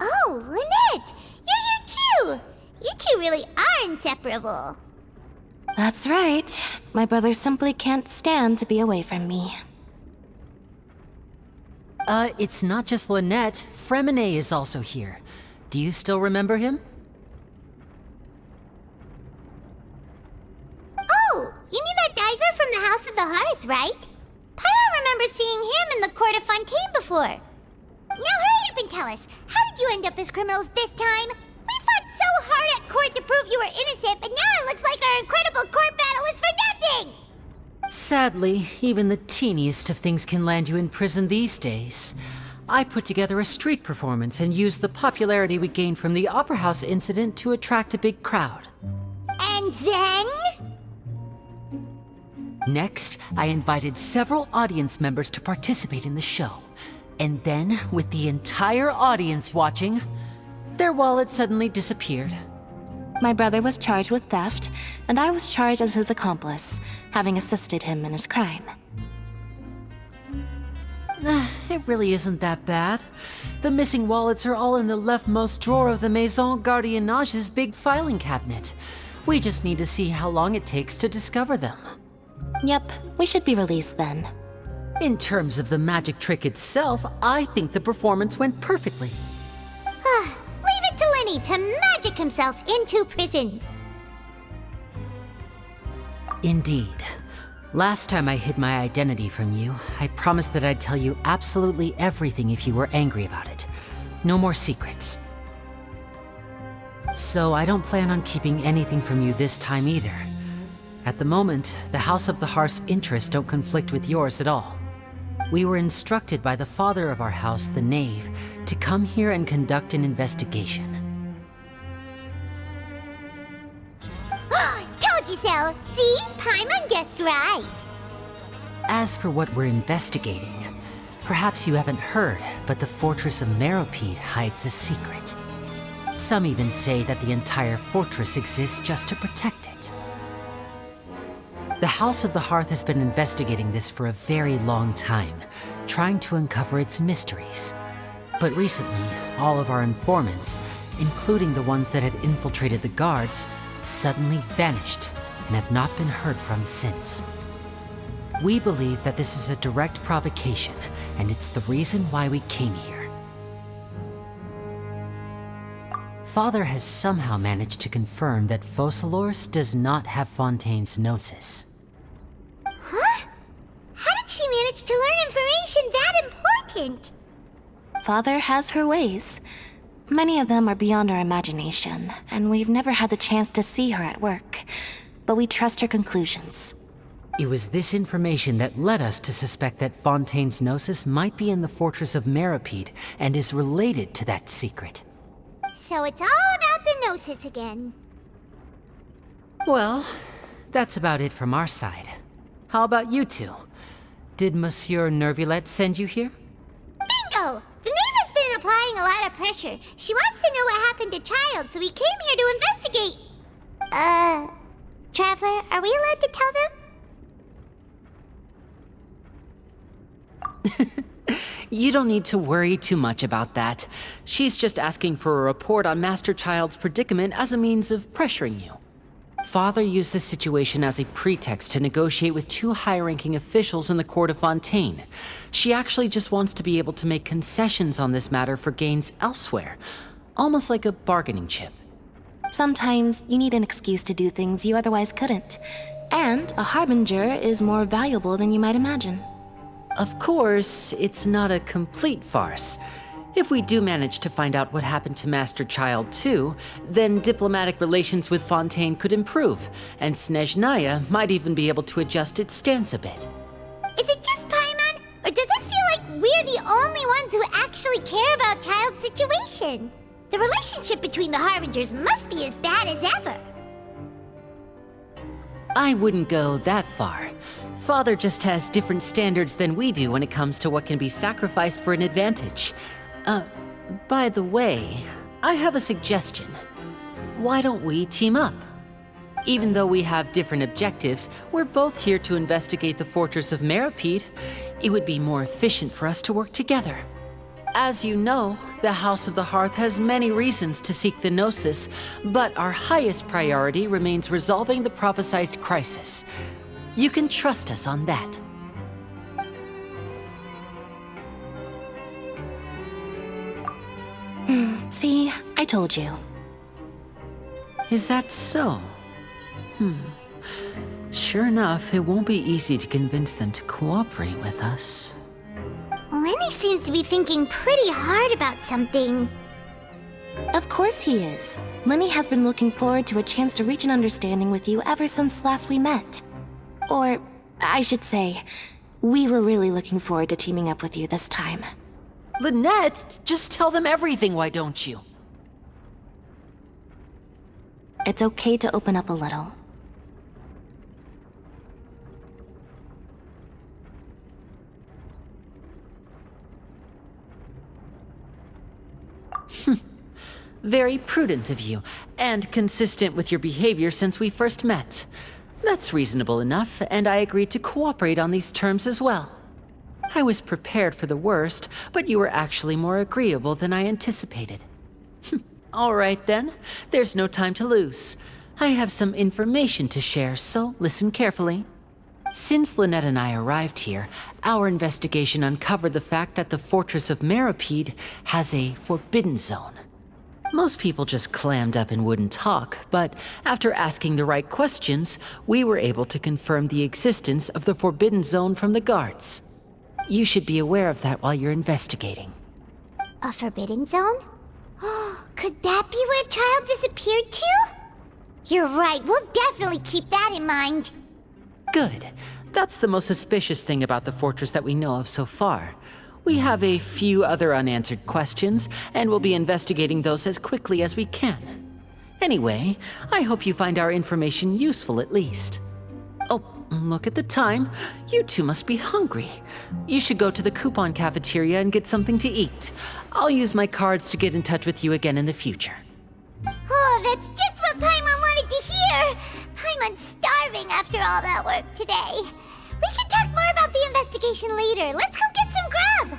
Oh, Lynette! You're here too! You two really are inseparable. That's right. My brother simply can't stand to be away from me. It's not just Lynette. Fremine is also here. Do you still remember him? Oh, you mean that diver from the House of the Hearth, right? Pyro remembers seeing him in the Court of Fontaine before. Now hurry up and tell us, how did you end up as criminals this time? We fought so hard at court to prove you were innocent, but now it looks like our incredible court battle was for nothing! Sadly, even the teeniest of things can land you in prison these days. I put together a street performance and used the popularity we gained from the Opera House incident to attract a big crowd. And then? Next, I invited several audience members to participate in the show. And then, with the entire audience watching, their wallet suddenly disappeared. My brother was charged with theft, and I was charged as his accomplice, having assisted him in his crime. It really isn't that bad. The missing wallets are all in the leftmost drawer of the Maison Gardiennage's big filing cabinet. We just need to see how long it takes to discover them. Yep, we should be released then. In terms of the magic trick itself, I think the performance went perfectly. Leave it to Lenny to magic himself into prison. Indeed. Last time I hid my identity from you, I promised that I'd tell you absolutely everything if you were angry about it. No more secrets. So I don't plan on keeping anything from you this time either. At the moment, the House of the Hearth's interests don't conflict with yours at all. We were instructed by the father of our house, the Knave, to come here and conduct an investigation. Told you so! See? Paimon guessed right. As for what we're investigating, perhaps you haven't heard, but the fortress of Meropide hides a secret. Some even say that the entire fortress exists just to protect it. The House of the Hearth has been investigating this for a very long time, trying to uncover its mysteries. But recently, all of our informants, including the ones that had infiltrated the guards, suddenly vanished and have not been heard from since. We believe that this is a direct provocation, and it's the reason why we came here. Father has somehow managed to confirm that Focalors does not have Fontaine's Gnosis. Huh? How did she manage to learn information that important? Father has her ways. Many of them are beyond our imagination, and we've never had the chance to see her at work. But we trust her conclusions. It was this information that led us to suspect that Fontaine's Gnosis might be in the fortress of Meripede and is related to that secret. So it's all about the Gnosis again. Well, that's about it from our side. How about you two? Did Monsieur Nervulette send you here? Bingo! The maid has been applying a lot of pressure. She wants to know what happened to Child, so we came here to investigate. Traveler, are we allowed to tell them? You don't need to worry too much about that. She's just asking for a report on Master Child's predicament as a means of pressuring you. Father used this situation as a pretext to negotiate with two high-ranking officials in the court of Fontaine. She actually just wants to be able to make concessions on this matter for gains elsewhere, almost like a bargaining chip. Sometimes you need an excuse to do things you otherwise couldn't. And a harbinger is more valuable than you might imagine. Of course, it's not a complete farce. If we do manage to find out what happened to Master Child too, then diplomatic relations with Fontaine could improve, and Snezhnaya might even be able to adjust its stance a bit. Is it just Paimon, or does it feel like we're the only ones who actually care about Child's situation? The relationship between the Harbingers must be as bad as ever. I wouldn't go that far. Father just has different standards than we do when it comes to what can be sacrificed for an advantage. By the way, I have a suggestion. Why don't we team up? Even though we have different objectives, we're both here to investigate the fortress of Meripede. It would be more efficient for us to work together. As you know, the House of the Hearth has many reasons to seek the Gnosis, but our highest priority remains resolving the prophesized crisis. You can trust us on that. See, I told you. Is that so? Sure enough, it won't be easy to convince them to cooperate with us. Lenny seems to be thinking pretty hard about something. Of course he is. Lenny has been looking forward to a chance to reach an understanding with you ever since last we met. Or, I should say, we were really looking forward to teaming up with you this time. Lynette, just tell them everything, why don't you? It's okay to open up a little. Very prudent of you, and consistent with your behavior since we first met. That's reasonable enough, and I agreed to cooperate on these terms as well. I was prepared for the worst, but you were actually more agreeable than I anticipated. All right then, there's no time to lose. I have some information to share, so listen carefully. Since Lynette and I arrived here, our investigation uncovered the fact that the Fortress of Meripede has a forbidden zone. Most people just clammed up and wouldn't talk, but after asking the right questions, we were able to confirm the existence of the forbidden zone from the guards. You should be aware of that while you're investigating. A forbidden zone? Could that be where Child disappeared to? You're right, we'll definitely keep that in mind. Good. That's the most suspicious thing about the fortress that we know of so far. We have a few other unanswered questions, and we'll be investigating those as quickly as we can. Anyway, I hope you find our information useful at least. Oh, look at the time. You two must be hungry. You should go to the coupon cafeteria and get something to eat. I'll use my cards to get in touch with you again in the future. Oh, that's just what Paimon wanted to hear! Paimon's starving after all that work today. We can talk more about the investigation later. Let's go get some grub!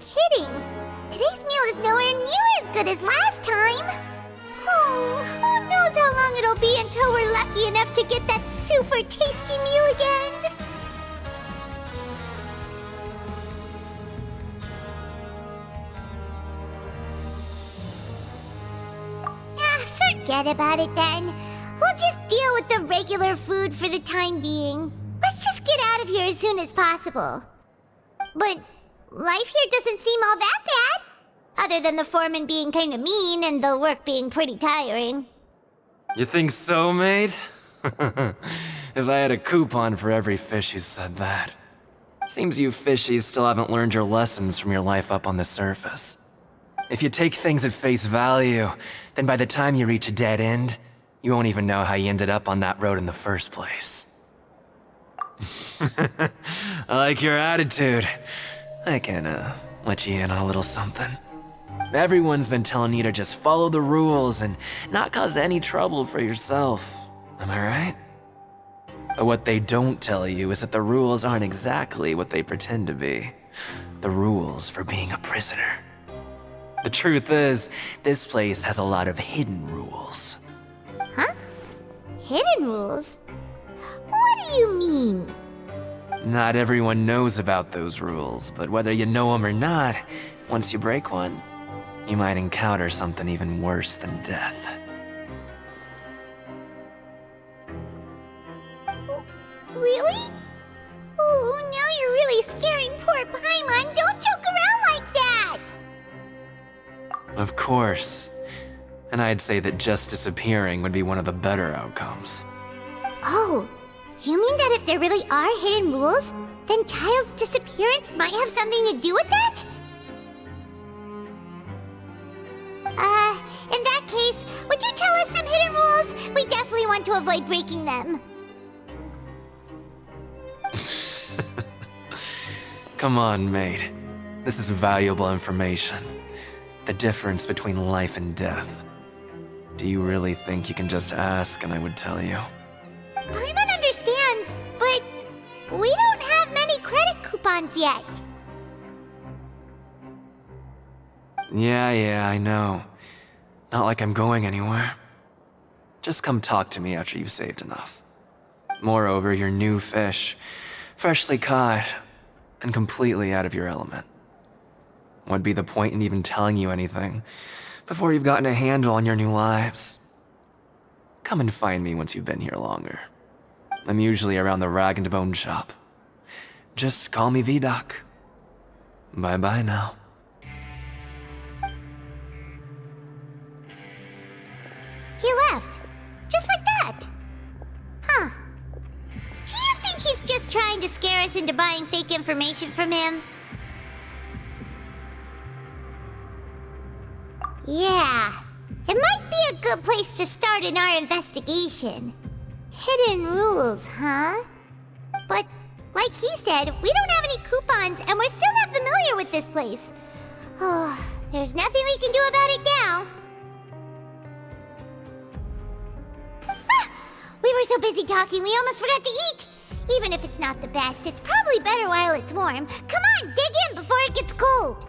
kidding. Today's meal is nowhere near as good as last time. Oh, who knows how long it'll be until we're lucky enough to get that super tasty meal again. Forget about it then. We'll just deal with the regular food for the time being. Let's just get out of here as soon as possible. But life here doesn't seem all that bad. Other than the foreman being kind of mean and the work being pretty tiring. You think so, mate? If I had a coupon for every fish who said that. Seems you fishies still haven't learned your lessons from your life up on the surface. If you take things at face value, then by the time you reach a dead end, you won't even know how you ended up on that road in the first place. I like your attitude. I can, let you in on a little something. Everyone's been telling you to just follow the rules and not cause any trouble for yourself. Am I right? But what they don't tell you is that the rules aren't exactly what they pretend to be. The rules for being a prisoner. The truth is, this place has a lot of hidden rules. Huh? Hidden rules? What do you mean? Not everyone knows about those rules, but whether you know them or not, once you break one, you might encounter something even worse than death. Really? Oh, now you're really scaring poor Paimon. Don't joke around like that! Of course. And I'd say that just disappearing would be one of the better outcomes. Oh, you mean that if there really are hidden rules, then Child's disappearance might have something to do with that? In that case, would you tell us some hidden rules? We definitely want to avoid breaking them. Come on, mate. This is valuable information. The difference between life and death. Do you really think you can just ask and I would tell you? Paimon understands, but we don't have many credit coupons yet. Yeah, I know. Not like I'm going anywhere. Just come talk to me after you've saved enough. Moreover, you're new fish, freshly caught, and completely out of your element. What'd be the point in even telling you anything before you've gotten a handle on your new lives? Come and find me once you've been here longer. I'm usually around the rag and bone shop. Just call me Vidoc. Bye-bye now. He left. Just like that. Huh. Do you think he's just trying to scare us into buying fake information from him? Yeah. It might be a good place to start in our investigation. Hidden rules, huh? But, like he said, we don't have any coupons and we're still not familiar with this place. Oh, there's nothing we can do about it now. We were so busy talking, we almost forgot to eat! Even if it's not the best, it's probably better while it's warm. Come on, dig in before it gets cold!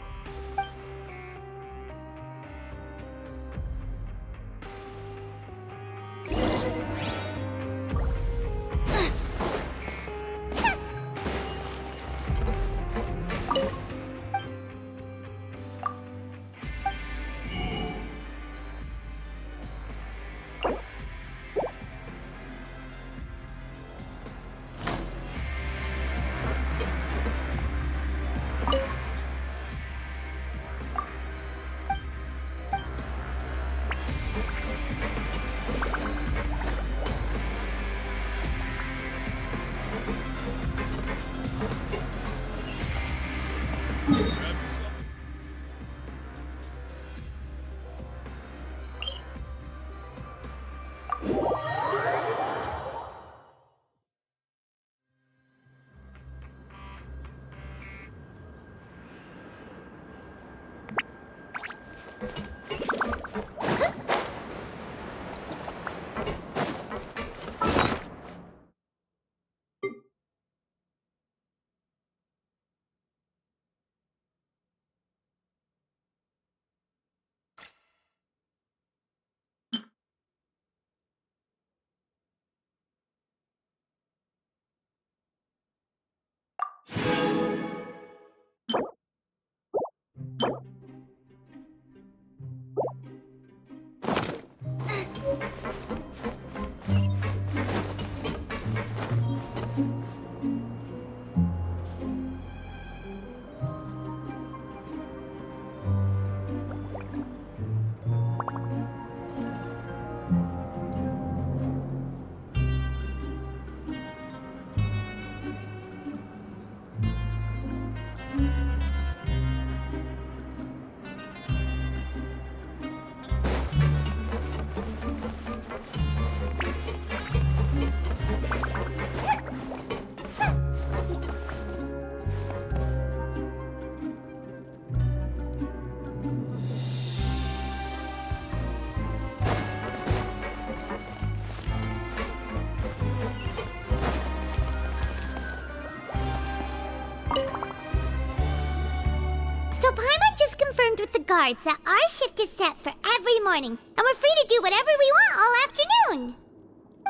So Paimon just confirmed with the guards that our shift is set for every morning, and we're free to do whatever we want all afternoon.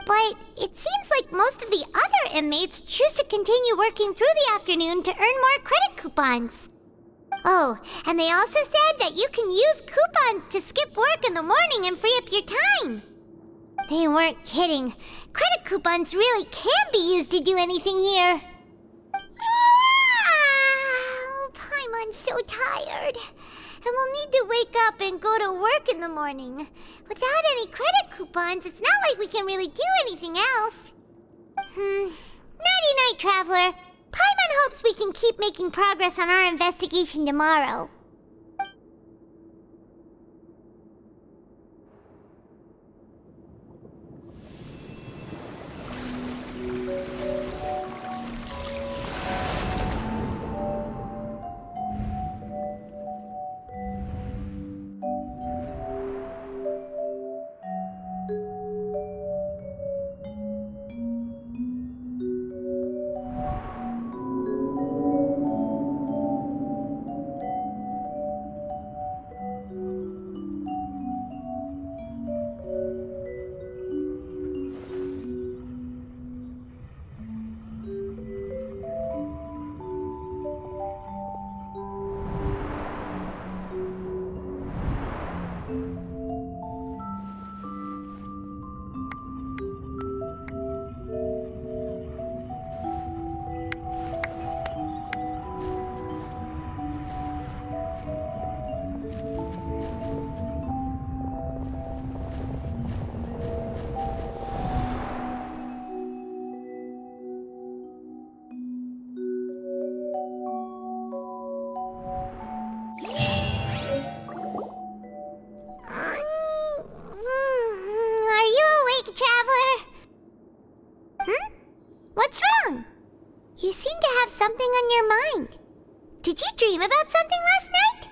But it seems like most of the other inmates choose to continue working through the afternoon to earn more credit coupons. Oh, and they also said that you can use coupons to skip work in the morning and free up your time. They weren't kidding. Credit coupons really can be used to do anything here. Paimon's so tired. And we'll need to wake up and go to work in the morning. Without any credit coupons, it's not like we can really do anything else. Nighty-night, Traveler. Paimon hopes we can keep making progress on our investigation tomorrow. What's wrong? You seem to have something on your mind. Did you dream about something last night?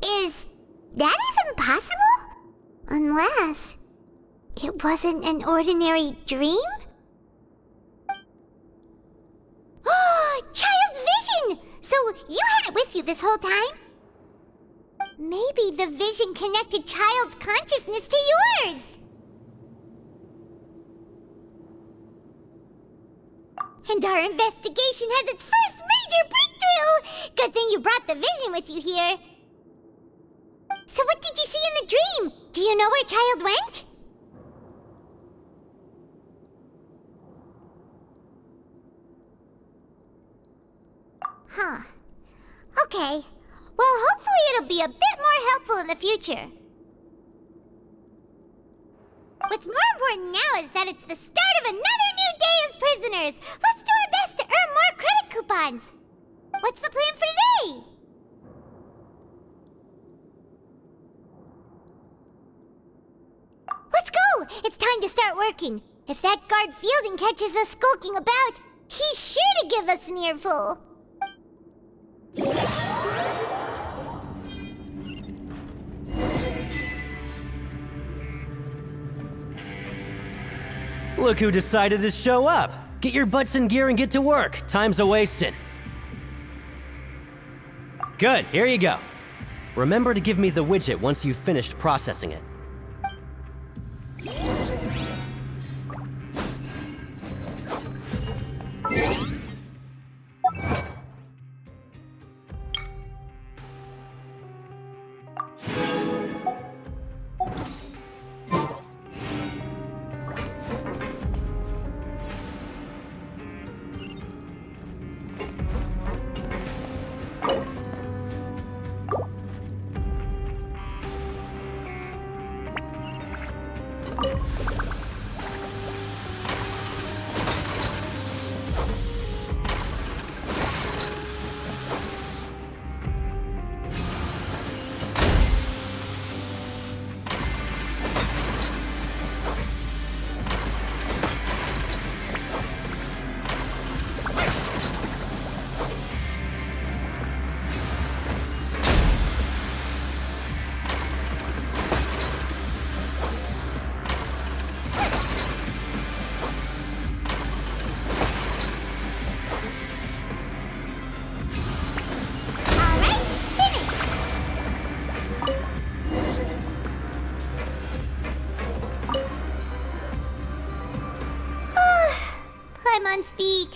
Is that even possible? Unless it wasn't an ordinary dream? Oh, child's vision! So you had it with you this whole time? Maybe the vision connected child's consciousness to yours. And our investigation has its first major breakthrough! Good thing you brought the vision with you here. So what did you see in the dream? Do you know where Child went? Huh. Okay. Well, hopefully it'll be a bit more helpful in the future. What's more important now is that it's the start of another new day as prisoners. Let's do our best to earn more credit coupons. What's the plan for today? Let's go! It's time to start working. If that guard Fielding catches us skulking about, he's sure to give us an earful. Look who decided to show up! Get your butts in gear and get to work. Time's a-wasting. Good, here you go. Remember to give me the widget once you've finished processing it. On speed.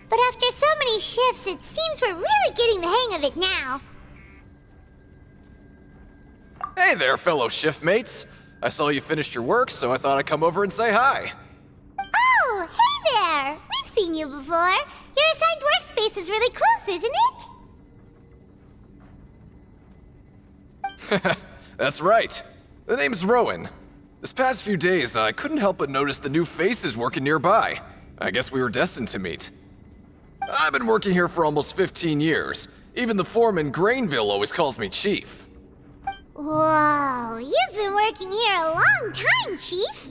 But after so many shifts, it seems we're really getting the hang of it now. Hey there, fellow shiftmates. I saw you finished your work, so I thought I'd come over and say hi. Oh, hey there! We've seen you before. Your assigned workspace is really close, isn't it? That's right. The name's Rowan. This past few days, I couldn't help but notice the new faces working nearby. I guess we were destined to meet. I've been working here for almost 15 years. Even the foreman, Grainville, always calls me Chief. Whoa, you've been working here a long time, Chief.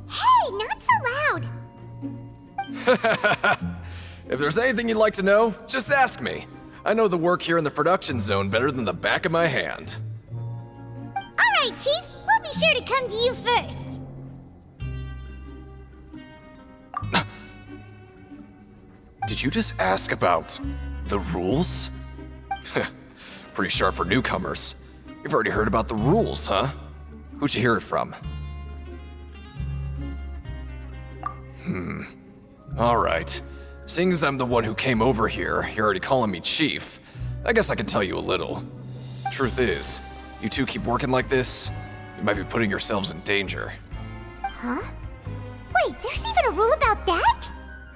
Hey, not so loud. If there's anything you'd like to know, just ask me. I know the work here in the production zone better than the back of my hand. All right, Chief. We'll be sure to come to you first. Did you just ask about the rules? Pretty sharp for newcomers. You've already heard about the rules, huh? Who'd you hear it from? All right. Seeing as I'm the one who came over here, you're already calling me Chief. I guess I can tell you a little. Truth is, you two keep working like this, you might be putting yourselves in danger. Huh? Wait, there's even a rule about that?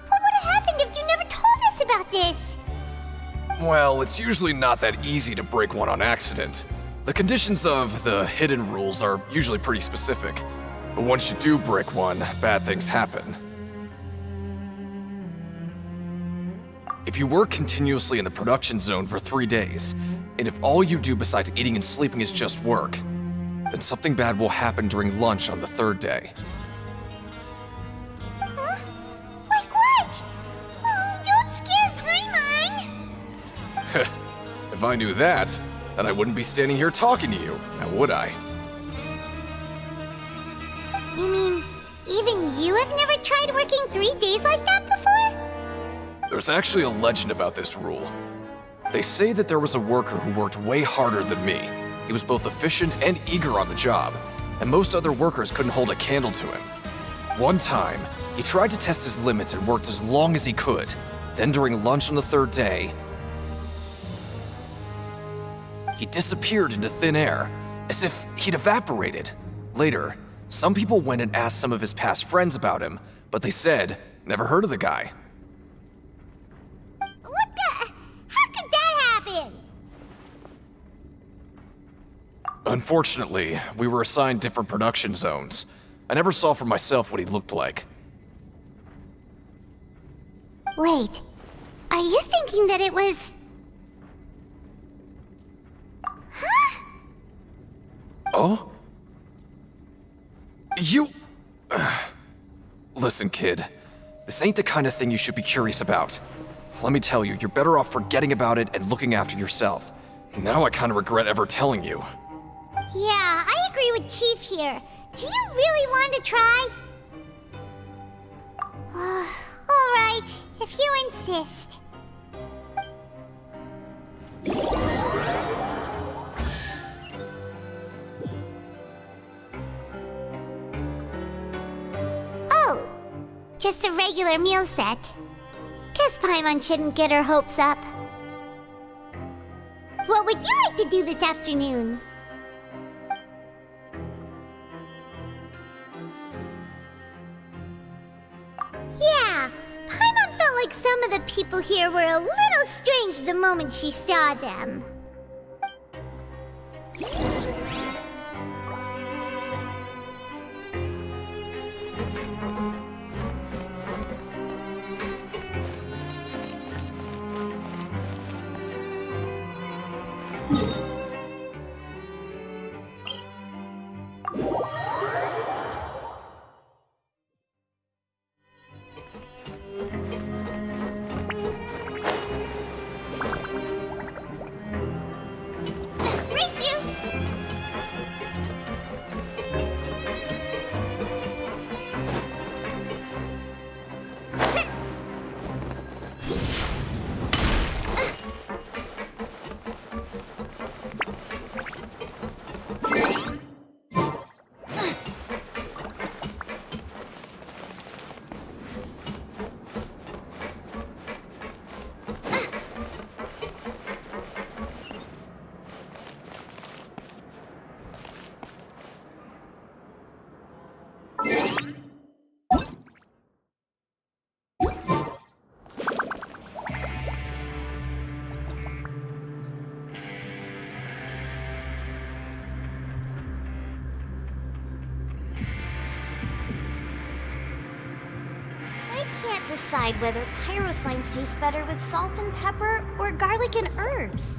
What would have happened if you never told us about this? Well, it's usually not that easy to break one on accident. The conditions of the hidden rules are usually pretty specific. But once you do break one, bad things happen. If you work continuously in the production zone for 3 days, and if all you do besides eating and sleeping is just work, then something bad will happen during lunch on the 3rd day. Huh? Like what? Oh, don't scare Paimon! If I knew that, then I wouldn't be standing here talking to you, now would I? You mean, even you have never tried working 3 days like that before? There's actually a legend about this rule. They say that there was a worker who worked way harder than me. He was both efficient and eager on the job, and most other workers couldn't hold a candle to him. One time, he tried to test his limits and worked as long as he could. Then during lunch on the 3rd day, he disappeared into thin air, as if he'd evaporated. Later, some people went and asked some of his past friends about him, but they said, never heard of the guy. What the? How could that happen? Unfortunately, we were assigned different production zones. I never saw for myself what he looked like. Wait, are you thinking that it was... Huh? Oh? You... Listen, kid. This ain't the kind of thing you should be curious about. Let me tell you, you're better off forgetting about it and looking after yourself. Now I kind of regret ever telling you. Yeah, I agree with Chief here. Do you really want to try? Alright, if you insist. Oh, just a regular meal set. Guess Paimon shouldn't get her hopes up. What would you like to do this afternoon? Yeah, Paimon felt like some of the people here were a little strange the moment she saw them. Can't decide whether pyrosines taste better with salt and pepper or garlic and herbs.